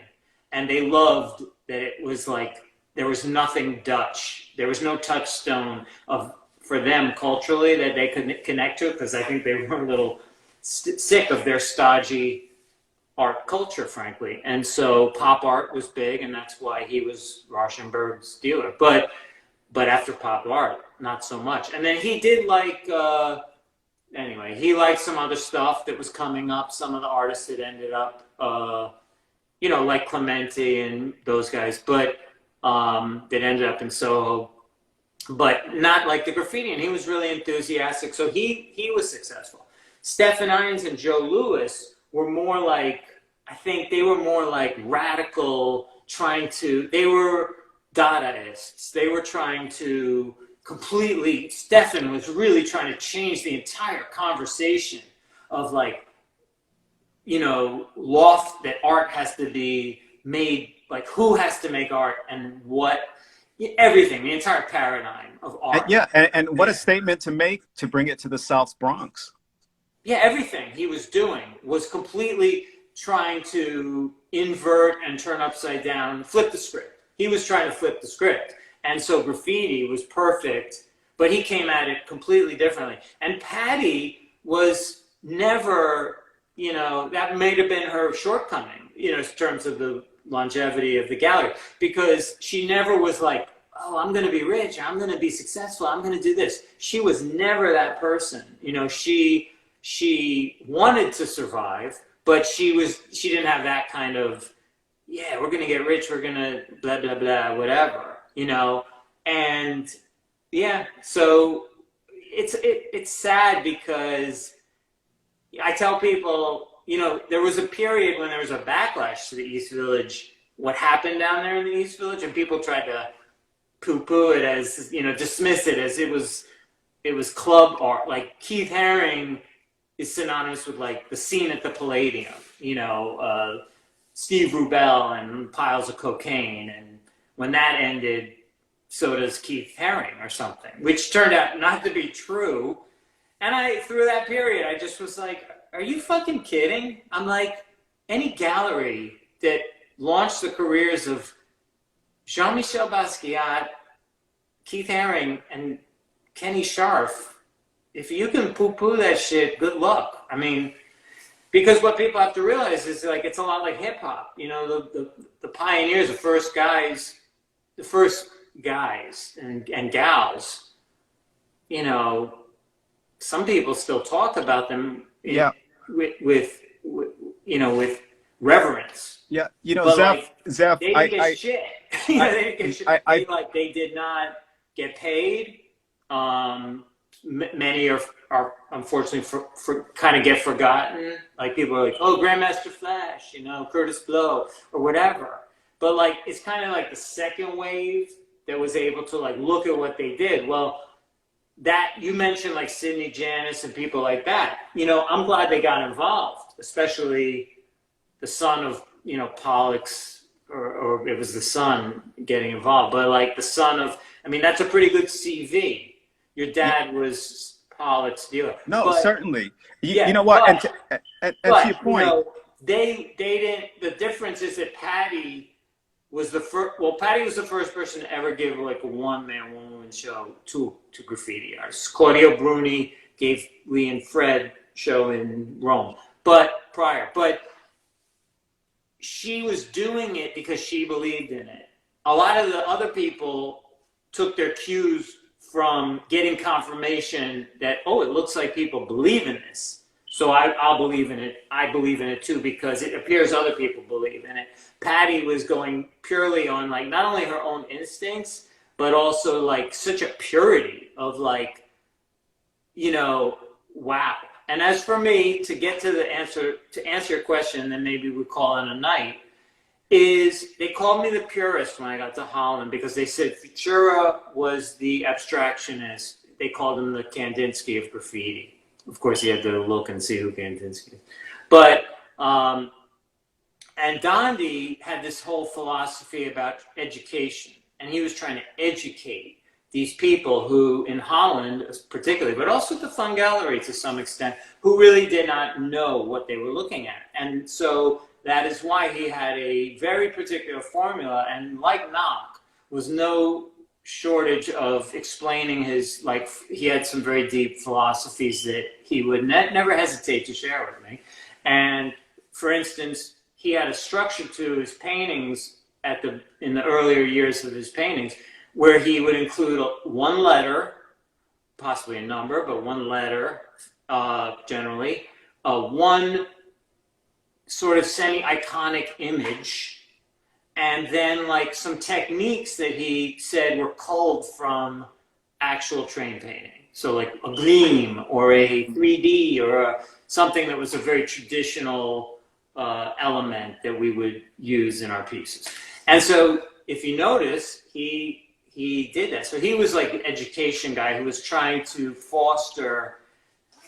and they loved that it was like, there was nothing Dutch, there was no touchstone for them culturally that they could connect to, because I think they were a little sick of their stodgy art culture, frankly. And so pop art was big, and that's why he was Rauschenberg's dealer. But after pop art, not so much. And then he did like, anyway, he liked some other stuff that was coming up, some of the artists that ended up, like Clementi and those guys, but that ended up in Soho, but not like the graffiti. And he was really enthusiastic, so he was successful. Stephen Irons and Joe Louis were more like, I think they were more like radical, they were Dadaists. They were trying to Stephen was really trying to change the entire conversation of like, loft, that art has to be made, like who has to make art and what, everything, the entire paradigm of art. And what a statement to make, to bring it to the South Bronx. Yeah, everything he was doing was completely trying to invert and turn upside down, flip the script. He was trying to flip the script. And so graffiti was perfect, but he came at it completely differently. And Patty was never, that may have been her shortcoming, in terms of the longevity of the gallery, because she never was like, oh, I'm going to be rich, I'm going to be successful, I'm going to do this. She was never that person. She wanted to survive, but she didn't have that kind of, we're going to get rich, we're going to blah, blah, blah, whatever, and so it's sad, because I tell people, there was a period when there was a backlash to the East Village, what happened down there in the East Village, and people tried to poo-poo it as, dismiss it as it was club art. Like Keith Haring is synonymous with like the scene at the Palladium, Steve Rubell and piles of cocaine, and when that ended, so does Keith Haring or something, which turned out not to be true. And through that period, I just was like, are you fucking kidding? I'm like, any gallery that launched the careers of Jean-Michel Basquiat, Keith Haring, and Kenny Scharf, if you can poo-poo that shit, good luck. I mean, because what people have to realize is like, it's a lot like hip hop. The pioneers, the first guys and gals, some people still talk about them with reverence. Yeah, Zeph, they didn't get shit. They didn't get shit. They did not get paid. Many are unfortunately kind of get forgotten. Like people are like, oh, Grandmaster Flash, Curtis Blow or whatever. But like, it's kind of like the second wave that was able to like look at what they did. Well, that you mentioned like Sidney Janis and people like that. I'm glad they got involved, especially the son of Pollock's, or it was the son getting involved. But like the son of, that's a pretty good CV. Your dad was Pollock's dealer. No, but, certainly. You know what? And to your point, they didn't. The difference is that Patty was the first. Well, Patty was the first person to ever give like a one-man, one-woman show to graffiti artists. Claudio Bruni gave Lee and Fred show in Rome, but she was doing it because she believed in it. A lot of the other people took their cues from getting confirmation that, oh, it looks like people believe in this. So I'll believe in it. I believe in it too, because it appears other people believe in it. Patty was going purely on like not only her own instincts, but also like such a purity of like, you know, wow. And as for me, to get to the answer, to answer your question, then maybe we call it a night, is they called me the purist when I got to Holland, because they said Futura was the abstractionist. They called him the Kandinsky of graffiti. Of course, you had to look and see who Kandinsky is. But, and Dondi had this whole philosophy about education. And he was trying to educate these people who, in Holland particularly, but also the Fun Gallery to some extent, who really did not know what they were looking at. And so that is why he had a very particular formula. And like Knock, was no shortage of explaining his, like, he had some very deep philosophies that he would never hesitate to share with me. And for instance, he had a structure to his paintings in the earlier years of his paintings, where he would include one letter, possibly a number, but one letter generally, one sort of semi-iconic image, and then like some techniques that he said were culled from actual train painting. So like a gleam or a 3D or something that was a very traditional element that we would use in our pieces. And so if you notice, he did that. So he was like an education guy who was trying to foster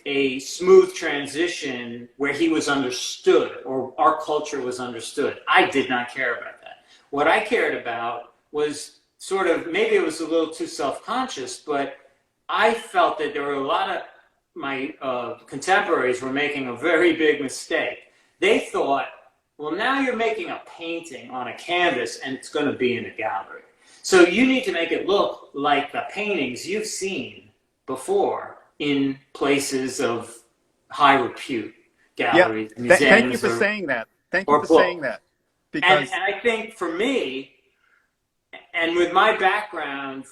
a smooth transition where he was understood, or our culture was understood. I did not care about that. What I cared about was sort of, maybe it was a little too self-conscious, but I felt that there were a lot of my contemporaries were making a very big mistake. They thought, well, now you're making a painting on a canvas and it's going to be in a gallery. So you need to make it look like the paintings you've seen before in places of high repute, galleries, museums. Thank you for saying that. Thank you for saying that. Because and I think for me, and with my background,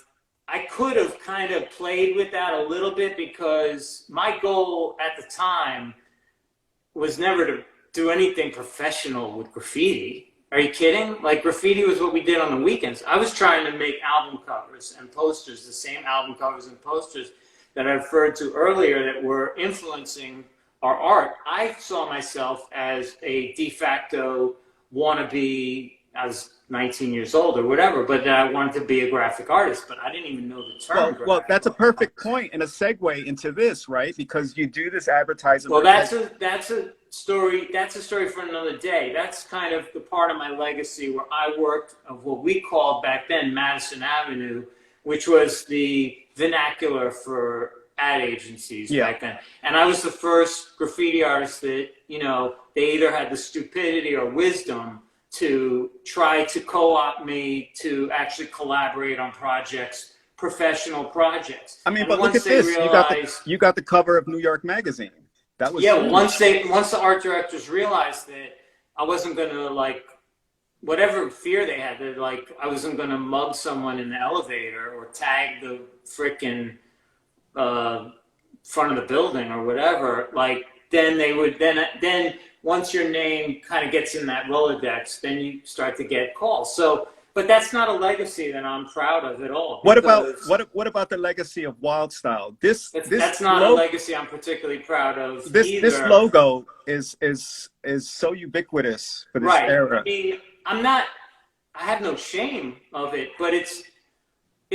I could have kind of played with that a little bit, because my goal at the time was never to do anything professional with graffiti. Are you kidding? Like, graffiti was what we did on the weekends. I was trying to make album covers and posters, the same album covers and posters that I referred to earlier that were influencing our art. I saw myself as a de facto wannabe. I was 19 years old or whatever, but I wanted to be a graphic artist, but I didn't even know the term. Well, that's a perfect point and a segue into this, right? Because you do this advertising. Well, that's a story. That's a story for another day. That's kind of the part of my legacy where I worked of what we called back then Madison Avenue, which was the vernacular for ad agencies back then. And I was the first graffiti artist that, you know, they either had the stupidity or wisdom to try to co-opt me to actually collaborate on projects, professional projects. I mean, and but look at this. You got the cover of New York Magazine. That was once the art directors realized that I wasn't going to, like, whatever fear they had, that like I wasn't going to mug someone in the elevator or tag the frickin' front of the building or whatever, like then they would then once your name kind of gets in that Rolodex, then you start to get calls. So, but that's not a legacy that I'm proud of at all. What about the legacy of Wild Style? That's not a legacy I'm particularly proud of either. This logo is so ubiquitous for this era. I mean, I have no shame of it, but it's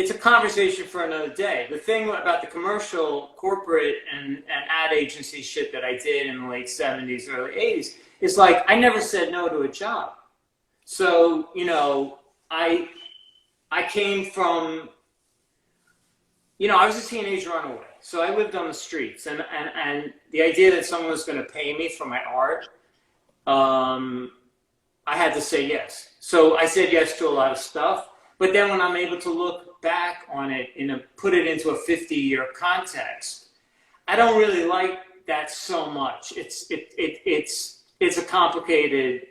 a conversation for another day. The thing about the commercial, corporate, and ad agency shit that I did in the late 70s, early 80s, is like, I never said no to a job. So, you know, I came from, you know, I was a teenage runaway. So I lived on the streets, and the idea that someone was going to pay me for my art, I had to say yes. So I said yes to a lot of stuff. But then when I'm able to look back on it put it into a 50-year context, I don't really like that so much. It's a complicated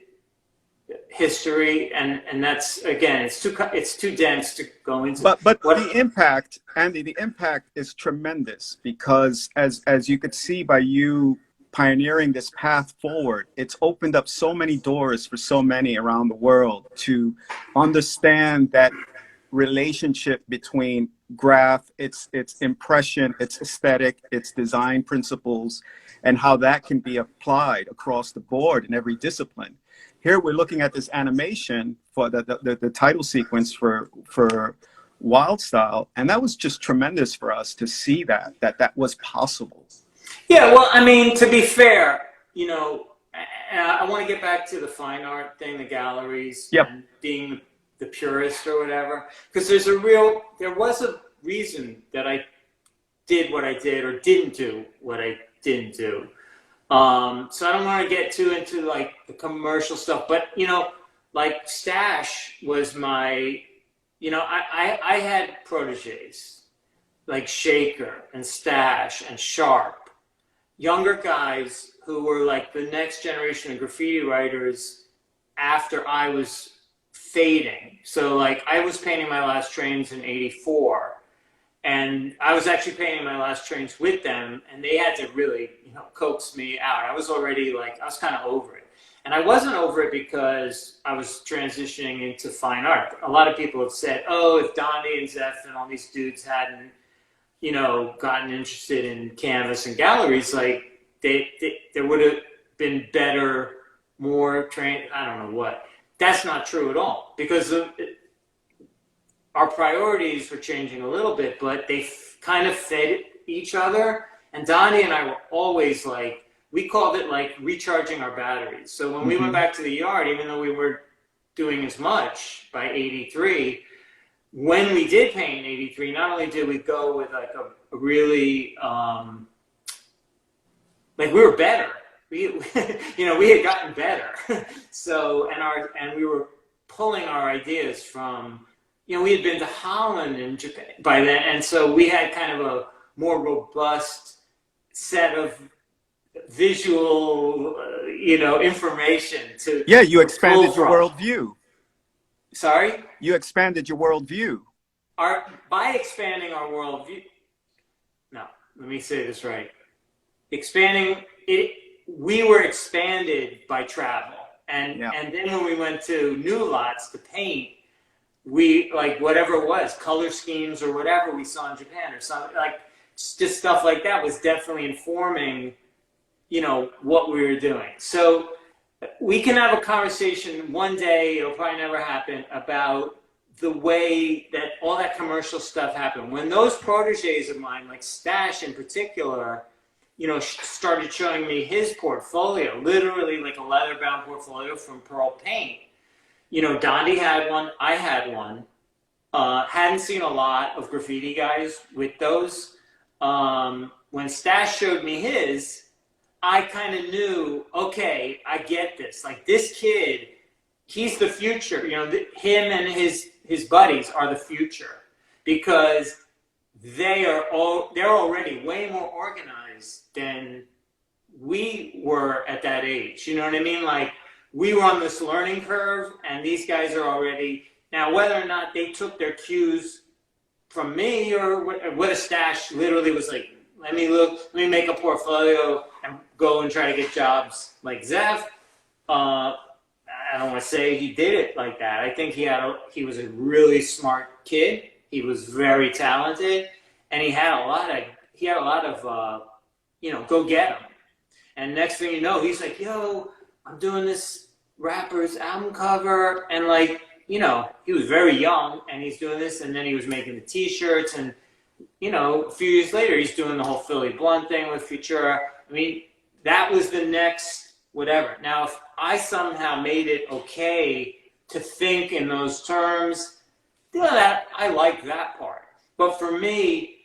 history, and that's, again, it's too dense to go into. But the impact, Andy, the impact is tremendous, because as you could see by you pioneering this path forward, it's opened up so many doors for so many around the world to understand that relationship between graph, its impression, its aesthetic, its design principles, and how that can be applied across the board in every discipline. Here we're looking at this animation for the title sequence for Wild Style, and that was just tremendous for us to see that was possible. Yeah, well, I mean, to be fair, you know, I want to get back to the fine art thing, the galleries, Yep. and being the purist or whatever, because there was a reason that I did what I did or didn't do what I didn't do. So I don't want to get too into like the commercial stuff, but you know, like Stash was my, you know, I had proteges like Shaker and Stash and Sharp, younger guys who were like the next generation of graffiti writers after I was fading. So like I was painting my last trains in '84, and I was actually painting my last trains with them, and they had to really, you know, coax me out. I was already like, I was kind of over it. And I wasn't over it because I was transitioning into fine art. A lot of people have said, oh, if Dondi and Zeph and all these dudes hadn't, you know, gotten interested in canvas and galleries, like there would have been better, more trained, I don't know what. That's not true at all, because our priorities were changing a little bit, but they kind of fed each other. And Donnie and I were always like, we called it like recharging our batteries. So when we went back to the yard, even though we weren't doing as much by '83, when we did paint in '83, not only did we go with like a really, like we were better. We you know, we had gotten better. So, and we were pulling our ideas from, you know, we had been to Holland and Japan by then. And so we had kind of a more robust set of visual, you know, information to. Yeah, you expanded your worldview. Sorry? You expanded your worldview. By expanding our worldview, no, let me say this right. Expanding it, we were expanded by travel. And then when we went to new lots to paint, we, like, whatever it was, color schemes or whatever we saw in Japan or something, like, just stuff like that was definitely informing, you know, what we were doing. So we can have a conversation one day, it'll probably never happen, about the way that all that commercial stuff happened. When those proteges of mine, like Stash in particular, you know, started showing me his portfolio, literally like a leather-bound portfolio from Pearl Paint. You know, Dondi had one, I had one. Hadn't seen a lot of graffiti guys with those. When Stash showed me his, I kind of knew, okay, I get this. Like, this kid, he's the future. You know, him and his buddies are the future, because they're already way more organized than we were at that age. You know what I mean? Like, we were on this learning curve, and these guys are already, now whether or not they took their cues from me or what Stash literally was like, let me make a portfolio and go and try to get jobs like Zeph. I don't want to say he did it like that. I think he was a really smart kid. He was very talented, and he had a lot of you know, go get him. And next thing you know, he's like, yo, I'm doing this rapper's album cover, and like, you know, he was very young, and he's doing this, and then he was making the t-shirts, and you know, a few years later, he's doing the whole Philly Blunt thing with Futura. I mean, that was the next whatever. Now, if I somehow made it okay to think in those terms, you know, that I like that part. But for me,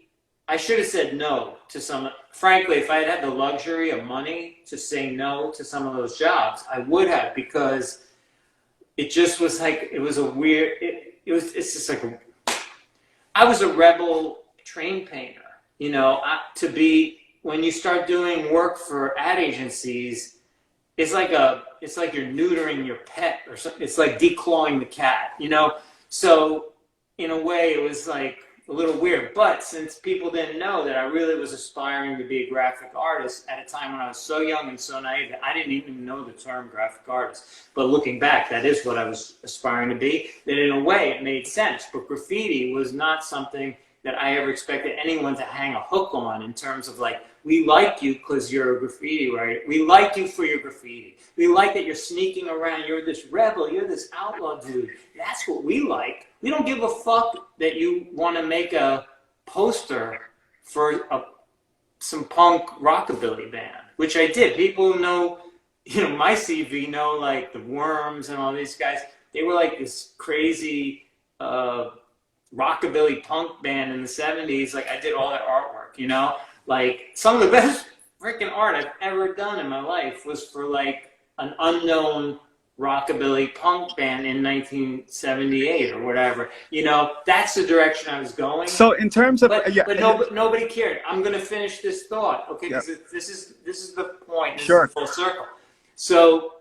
I should have said no to some. Frankly, if I had had the luxury of money to say no to some of those jobs, I would have, because it just was like, it was a weird, it's just like, I was a rebel train painter, you know, when you start doing work for ad agencies, it's like you're neutering your pet or something. It's like declawing the cat, you know? So in a way it was like, a little weird. But since people didn't know that I really was aspiring to be a graphic artist at a time when I was so young and so naive, I didn't even know the term graphic artist. But looking back, that is what I was aspiring to be. That in a way, it made sense. But graffiti was not something that I ever expected anyone to hang a hook on in terms of like, we like you because you're a graffiti writer. We like you for your graffiti. We like that you're sneaking around. You're this rebel. You're this outlaw dude. That's what we like. We don't give a fuck that you want to make a poster for some punk rockabilly band, which I did. People know, my CV know like the Worms and all these guys. They were like this crazy rockabilly punk band in the 70s. Like I did all that artwork, like some of the best freaking art I've ever done in my life was for like an unknown rockabilly punk band in 1978 or whatever. That's the direction I was going. So in terms of, but nobody cared. I'm going to finish this thought, okay? Because this is the point. This is full circle. So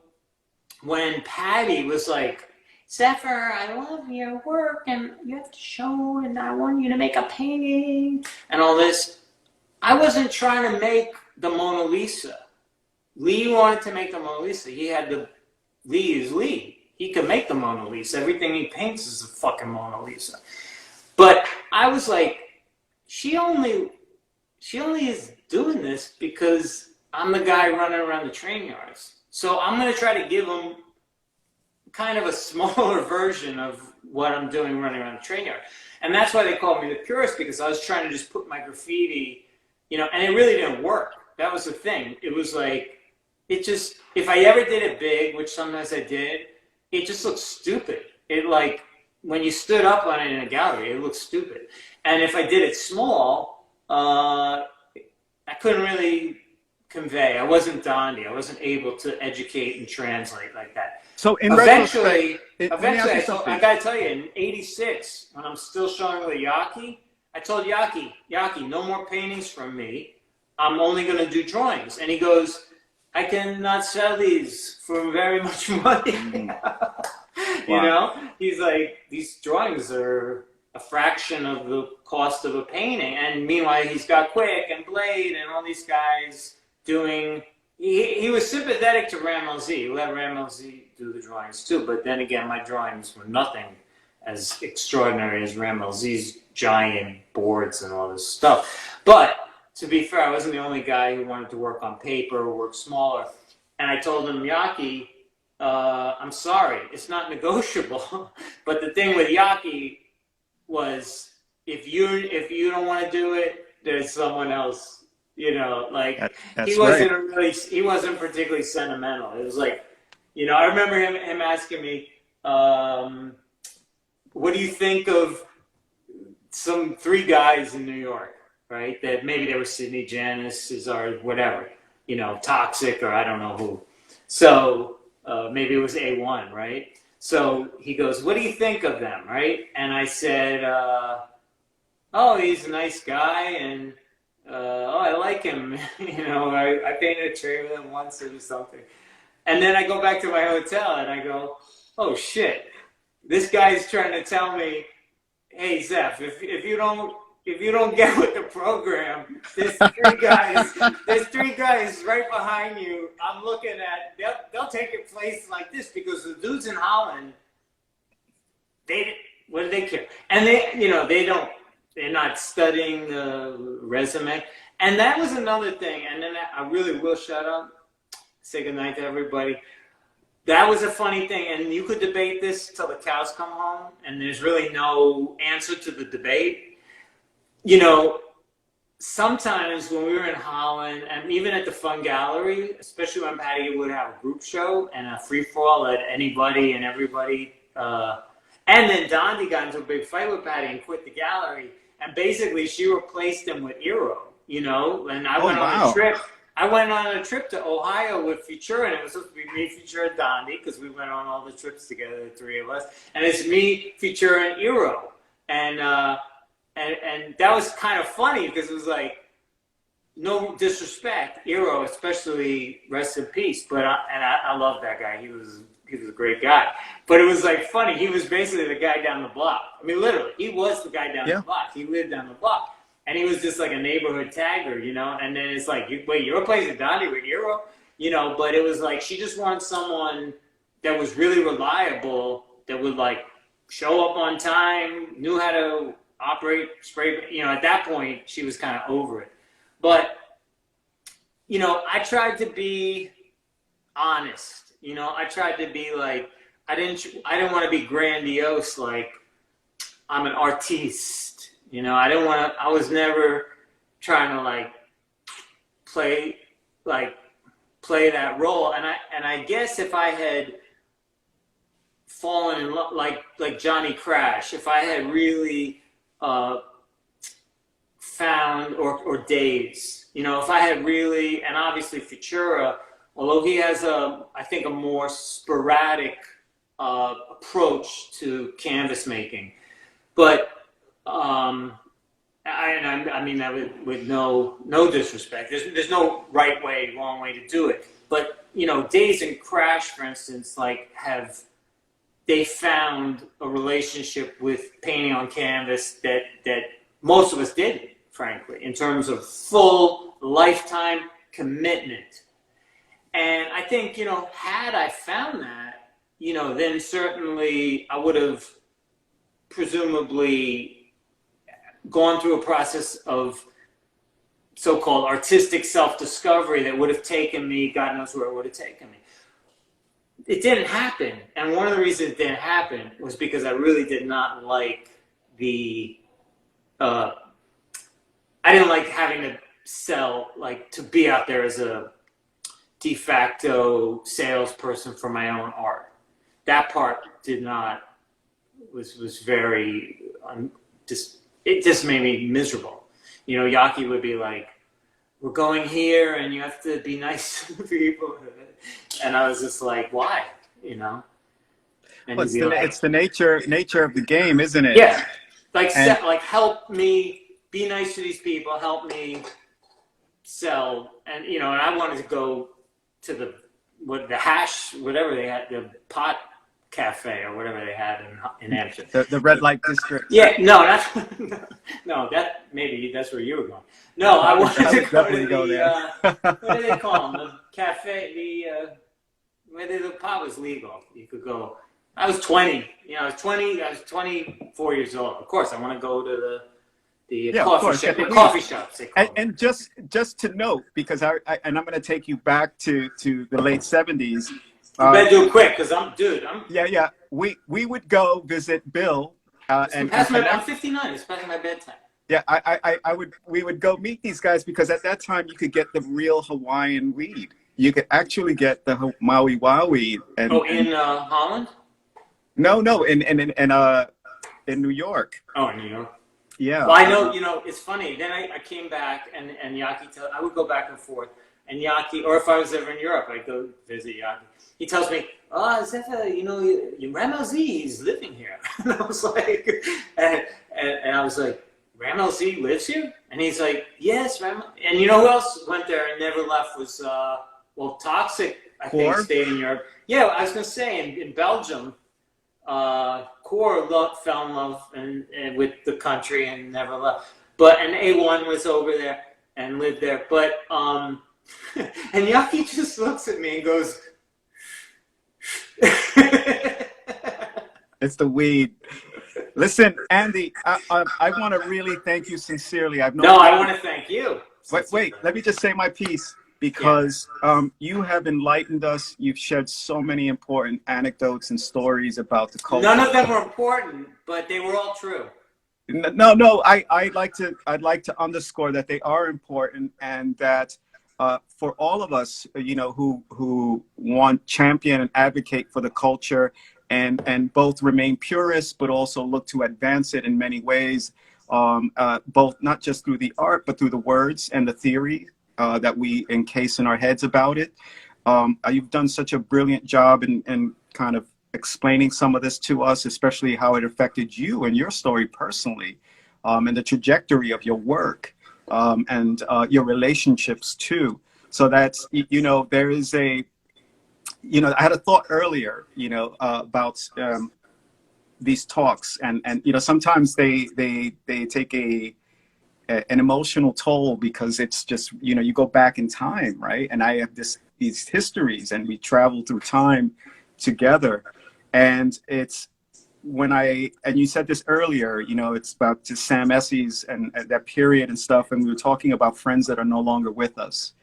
when Patty was like, ZEPHYR, I love your work, and you have to show, and I want you to make a painting, and all this. I wasn't trying to make the Mona Lisa. Lee wanted to make the Mona Lisa. Lee is Lee. He could make the Mona Lisa. Everything he paints is a fucking Mona Lisa. But I was like, she only is doing this because I'm the guy running around the train yards. So I'm going to try to give him kind of a smaller version of what I'm doing running around the train yard. And that's why they called me the purist, because I was trying to just put my graffiti, and it really didn't work. That was the thing. It was like, if I ever did it big, which sometimes I did, it just looked stupid. It like, when you stood up on it in a gallery, it looked stupid. And if I did it small, I couldn't really convey. I wasn't Dondi. I wasn't able to educate and translate like that. So eventually, I got to tell you, in '86, when I'm still showing with Yaki, I told Yaki, no more paintings from me. I'm only going to do drawings. And he goes, I cannot sell these for very much money. He's like, these drawings are a fraction of the cost of a painting. And meanwhile, he's got Quick and Blade and all these guys doing. He was sympathetic to Ram LZ. He let Ram LZ do the drawings too. But then again, my drawings were nothing as extraordinary as Ram LZ's giant boards and all this stuff. But to be fair, I wasn't the only guy who wanted to work on paper or work smaller. And I told him, Yaki, I'm sorry, it's not negotiable. But the thing with Yaki was, if you don't want to do it, there's someone else. He wasn't particularly sentimental. It was like, I remember him asking me, what do you think of some 3 guys in New York, right? That maybe they were Sidney Janis or whatever, Toxic or I don't know who. So maybe it was A1, right? So he goes, what do you think of them, right? And I said, he's a nice guy, and I like him. I painted a tree with him once or something. And then I go back to my hotel and I go, oh shit, this guy's trying to tell me, hey Zeph, if you don't get with the program, there's 3 guys right behind you. I'm looking at, they'll take your place like this, because the dudes in Holland, what do they care? And they're not studying the resume. And that was another thing. And then I really will shut up, say goodnight to everybody. That was a funny thing. And you could debate this till the cows come home, and there's really no answer to the debate. Sometimes when we were in Holland, and even at the Fun Gallery, especially when Patty would have a group show and a free-for-all at anybody and everybody, and then Dondi got into a big fight with Patty and quit the gallery, and basically she replaced him with Eero, and I went on a trip. I went on a trip to Ohio with Futura, and it was supposed to be me, Futura, and Dondi, because we went on all the trips together, the 3 of us, and it's me, Futura, and Eero, and that was kind of funny, because it was like, no disrespect, Eero, especially, rest in peace, but I love that guy. He was a great guy. But it was like funny. He was basically the guy down the block. I mean, literally, he was the guy down the block. He lived down the block. And he was just like a neighborhood tagger, you know? And then it's like, wait, you're replacing Donnie with Hero? You know, but it was like, she just wanted someone that was really reliable, that would like show up on time, knew how to operate, spray, you know, at that point, she was kind of over it. But, you know, I tried to be honest, you know, I tried to be like, I didn't want to be grandiose, like I'm an artiste, you know, I was never trying to like play that role. And I guess if I had fallen in love, like Johnny Crash, if I had really found, or Days, you know, if I had really, and obviously Futura, although he has I think a more sporadic approach to canvas making, but I mean that with no disrespect. There's no right way, wrong way to do it. But you know, Days and Crash, for instance, like they found a relationship with painting on canvas that most of us didn't, frankly, in terms of full lifetime commitment. And I think, you know, had I found that, you know, then certainly I would have presumably gone through a process of so-called artistic self-discovery that would have taken me, God knows where it would have taken me. It didn't happen. And one of the reasons it didn't happen was because I really did not like I didn't like having to sell, like to be out there as a de facto salesperson for my own art. That part was very, it just made me miserable. You know, Yaki would be like, we're going here and you have to be nice to people. And I was just like, why? You know? And well, it's the nature of the game, isn't it? Yeah. Like help me be nice to these people, help me sell. And, you know, and I wanted to go to the hash, whatever they had, the pot cafe or whatever they had in Amsterdam. The red light district. Yeah, no, that maybe that's where you were going. No, I wanted to go to the, what do they call them? The cafe, where the pot was legal. You could go. I was 20. You know, I was 24 years old. Of course, I want to go to the coffee shops. And just to note, because I'm going to take you back to the late 70s. You better do it quick, because I'm. Yeah. We would go visit Bill. I'm 59. It's past my bedtime. Yeah, we would go meet these guys because at that time you could get the real Hawaiian weed. You could actually get the Maui weed. And, in Holland? No, in New York. Oh, in New York. Yeah. Well, I know. You know, it's funny. Then I came back, and Yaki. I would go back and forth, and Yaki, or if I was ever in Europe, I'd go visit Yaki. He tells me, "Oh, ZEPHYR, you know, your Ramel-Z is living here." And I was like, and I was like, Ramel-Z lives here? And he's like, yes, Ramel. And you know who else went there and never left was Toxic. I think stayed in Europe. Yeah, I was gonna say in Belgium. Core fell in love and with the country and never left. But and A1 was over there and lived there. But and Yaki just looks at me and goes, "It's the weed." Listen, Andy, I want to really thank you sincerely. I want to thank you. Wait, let me just say my piece. Because you have enlightened us. You've shared so many important anecdotes and stories about the culture. None of them were important, but they were all true. No. I'd like to underscore that they are important, and that for all of us, you know, who want champion and advocate for the culture, and both remain purists, but also look to advance it in many ways, both not just through the art, but through the words and the theory. That we encase in our heads about it. You've done such a brilliant job in kind of explaining some of this to us, especially how it affected you and your story personally, and the trajectory of your work, and your relationships too. So that's, you know, there is you know, I had a thought earlier, you know, about these talks, and you know, sometimes they take an emotional toll, because it's just, you know, you go back in time, right? And I have these histories, and we travel through time together, and it's and you said this earlier, you know, it's about just Sam Essy's and that period and stuff, and we were talking about friends that are no longer with us.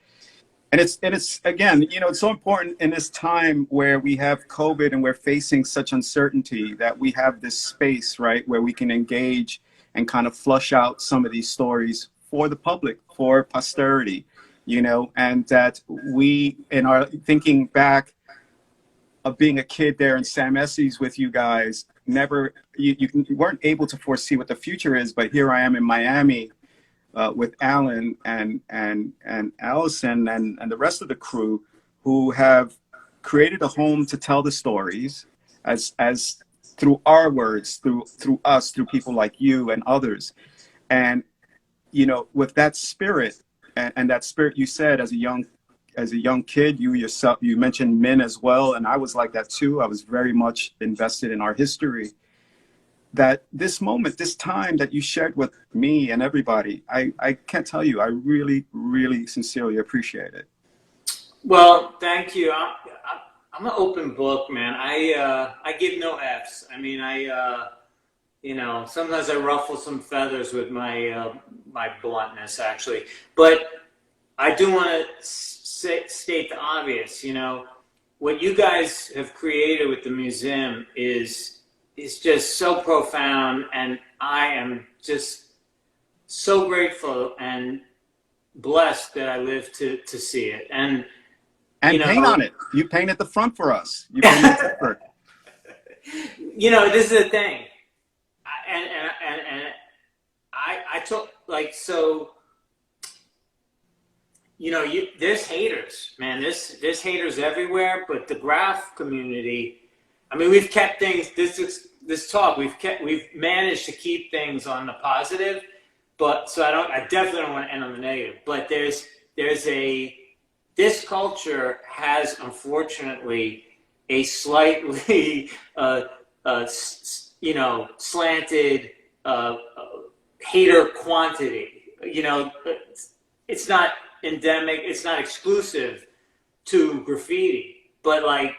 And it's again, you know, it's so important in this time where we have COVID and we're facing such uncertainty, that we have this space, right, where we can engage and kind of flush out some of these stories for the public, for posterity, you know, and that we, in our thinking back of being a kid there in Sam Essy's with you guys, you weren't able to foresee what the future is, but here I am in Miami with Alan and Allison and the rest of the crew, who have created a home to tell the stories as through our words, through us, through people like you and others. And you know, with that spirit, and that spirit you said as a young kid, you yourself, you mentioned Min as well, and I was like that too. I was very much invested in our history. That this moment, this time that you shared with me and everybody, I can't tell you, I really, really sincerely appreciate it. Well, thank you. I'm an open book, man. I give no F's. I mean, you know, sometimes I ruffle some feathers with my my bluntness, actually. But I do want to state the obvious. You know, what you guys have created with the museum is just so profound, and I am just so grateful and blessed that I live to see it. And you know, paint on it. You painted the front for us. You painted the front. You know, this is the thing, and I took, like, so, you know, there's haters, man. There's haters everywhere, but the graph community, I mean, we've kept things, this talk, we've managed to keep things on the positive, but so I definitely don't want to end on the negative, but this culture has, unfortunately, a slightly, you know, slanted hater quantity. You know, it's not endemic, it's not exclusive to graffiti, but like,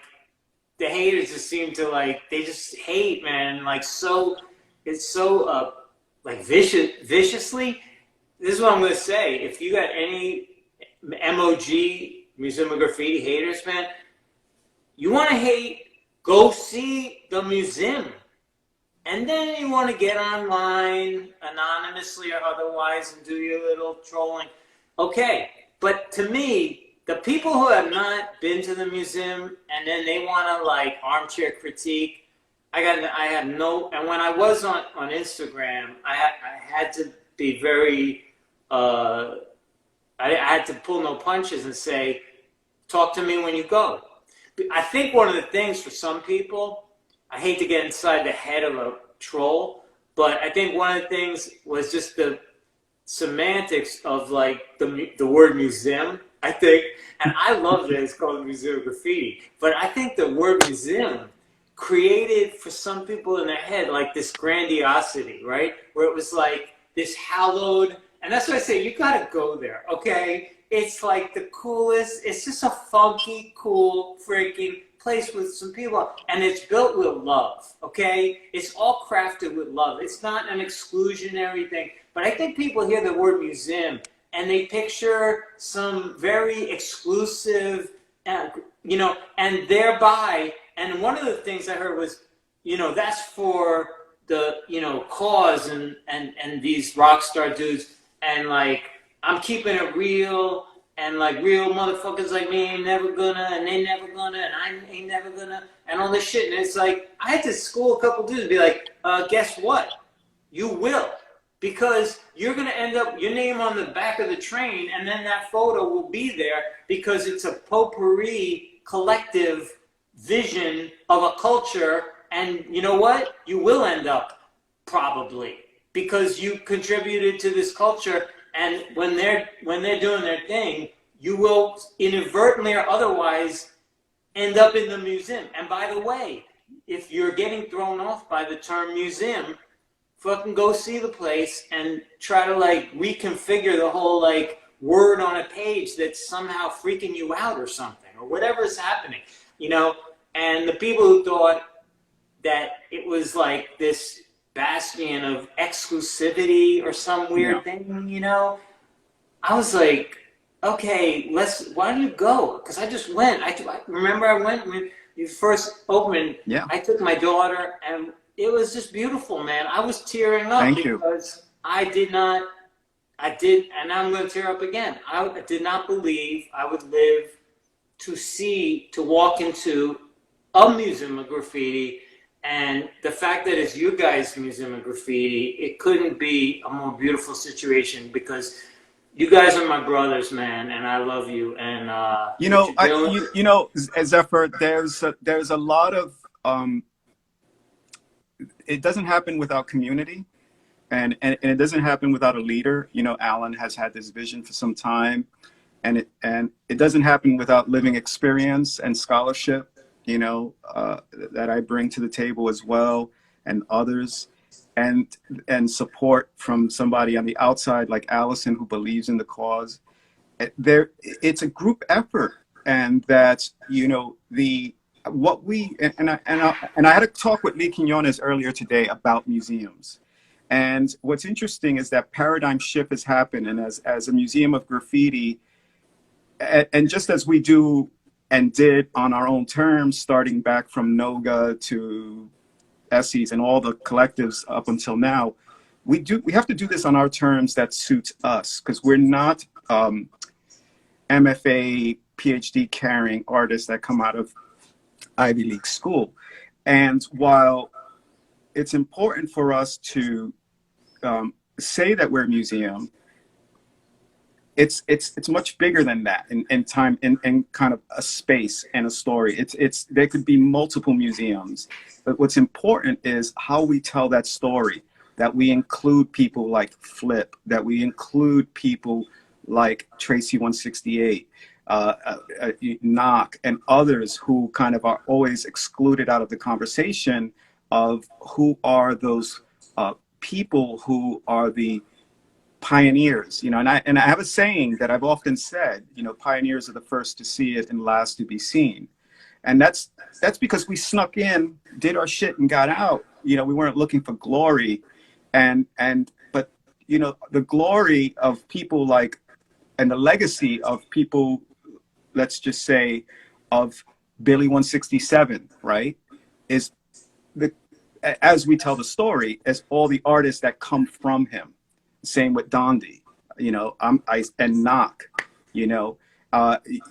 the haters just seem to, like, they just hate, man. Like, so, it's so, like, viciously. This is what I'm going to say. If you got any MOG, Museum of Graffiti haters, man, you want to hate, go see the museum. And then you want to get online, anonymously or otherwise, and do your little trolling. Okay, but to me, the people who have not been to the museum and then they want to, like, armchair critique, I have no, and when I was on Instagram, I had to be very, I had to pull no punches and say, talk to me when you go. I think one of the things for some people, I hate to get inside the head of a troll, but I think one of the things was just the semantics of, like, the word museum, I think, and I love that it's called the Museum of Graffiti, but I think the word museum created for some people in their head, like, this grandiosity, right? Where it was like this hallowed, and that's why I say, you gotta go there, okay? It's like the coolest, it's just a funky, cool, freaking place with some people, and it's built with love, okay? It's all crafted with love. It's not an exclusionary thing, but I think people hear the word museum and they picture some very exclusive, you know, and thereby, and one of the things I heard was, you know, that's for the, you know, cause and these rock star dudes, and, like, I'm keeping it real, and, like, real motherfuckers like me ain't never gonna, and they never gonna, and I ain't never gonna, and all this shit. And it's like, I had to school a couple dudes and be like, guess what? You will. Because you're going to end up, your name on the back of the train, and then that photo will be there because it's a potpourri collective vision of a culture. And you know what? You will end up, probably, because you contributed to this culture. And when they're doing their thing, you will inadvertently or otherwise end up in the museum. And by the way, if you're getting thrown off by the term museum, fucking go see the place and try to like reconfigure the whole like word on a page that's somehow freaking you out or something, or whatever is happening, you know? And the people who thought that it was like this bastion of exclusivity or some weird thing, you know? I was like, okay, why don't you go? Because I just went. I remember I went when you first opened. Yeah. I took my daughter, and it was just beautiful, man. I was tearing up because I did, and I'm going to tear up again. I did not believe I would live to walk into a museum of graffiti. And the fact that it's you guys' museum of graffiti, it couldn't be a more beautiful situation, because you guys are my brothers, man, and I love you. And you know, ZEPHYR, there's a lot of it doesn't happen without community, and it doesn't happen without a leader. You know, Alan has had this vision for some time, and it doesn't happen without living experience and scholarship, you know, that I bring to the table as well, and others, and support from somebody on the outside like Allison, who believes in the cause. It's a group effort, and that, you know, I had a talk with Lee Quinones earlier today about museums. And what's interesting is that paradigm shift has happened, and as a museum of graffiti, and just as we do and did on our own terms, starting back from Noga to Esses and all the collectives up until now, we have to do this on our terms that suits us, because we're not MFA, PhD carrying artists that come out of Ivy League school. And while it's important for us to say that we're a museum, it's much bigger than that in time, in kind of a space and a story. There could be multiple museums, but what's important is how we tell that story, that we include people like Flip, that we include people like Tracy 168, Knock, and others who kind of are always excluded out of the conversation of who are those people who are the pioneers, you know. And I have a saying that I've often said, you know, pioneers are the first to see it and last to be seen. And that's because we snuck in, did our shit, and got out. You know, we weren't looking for glory, but you know, the glory of people like, and the legacy of people, let's just say, of Billy 167, right, is as we tell the story, as all the artists that come from him. Same with Dondi, you know, and Knock, you know.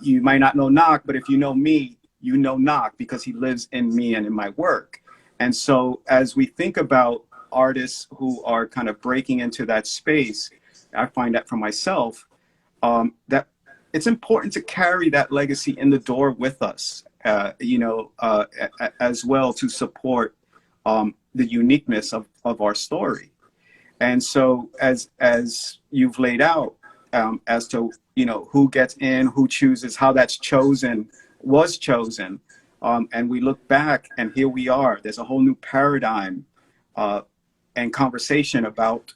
You might not know Knock, but if you know me, you know Knock, because he lives in me and in my work. And so as we think about artists who are kind of breaking into that space, I find that for myself, that it's important to carry that legacy in the door with us, you know, as well, to support the uniqueness of our story. And so as you've laid out, as to, you know, who gets in, who chooses, how that's was chosen, and we look back and here we are, there's a whole new paradigm and conversation about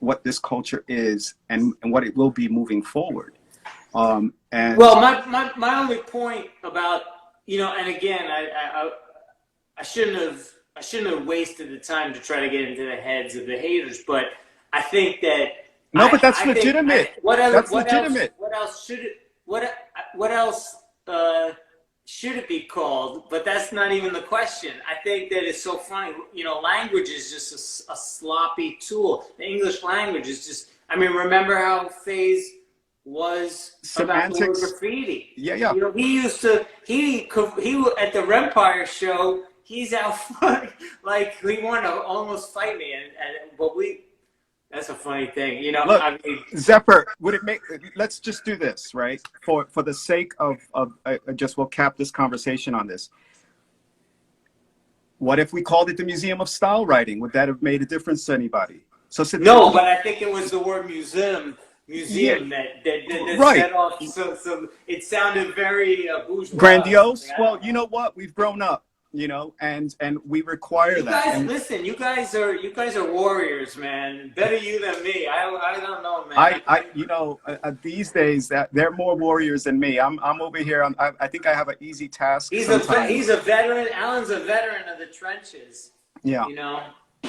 what this culture is and what it will be moving forward. And well, my only point about, you know, and again, I shouldn't have wasted the time to try to get into the heads of the haters, but I think that but that's legitimate. What else should it be called? But that's not even the question. I think that it's so funny. You know, language is just a sloppy tool. The English language is just, I mean, remember how Faze was semantics, about the word graffiti? Yeah, yeah. You know, he at the Rempire show, he's out like he wanted to almost fight me, but that's a funny thing, you know. Look, I mean, ZEPHYR, let's just do this, right? For the sake of we'll cap this conversation on this. What if we called it the Museum of Style Writing? Would that have made a difference to anybody? So no, but I think it was the word museum museum that right. set off. So it sounded very bourgeois. Grandiose. Like, Well, you know what? We've grown up, you know, and we require that. Guys, and listen, you guys are warriors, man. Better you than me. I don't know, man. you know, these days that they're more warriors than me. I'm over here. I think I have an easy task. He's a veteran. Alan's a veteran of the trenches. Yeah. You know,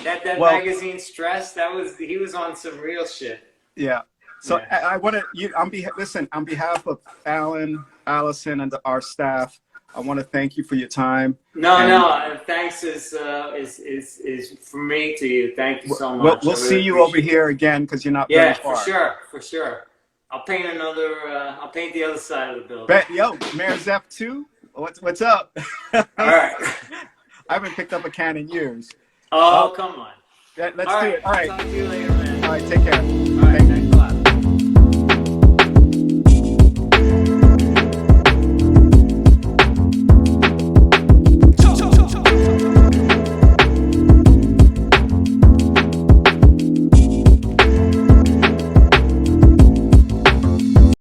that magazine Stress. He was on some real shit. Yeah. So yeah. I want to listen on behalf of Alan, Allison, and our staff. I want to thank you for your time. No. Thanks is from me to you. Thank you so much. We'll see you over here again because you're not very far. For sure. I'll paint I'll paint the other side of the building. Yo, Mayor Zeph 2, what's up? All right. I haven't picked up a can in years. Oh, come on. Let's do it. All right. Talk to you later, man. All right. Take care. All right.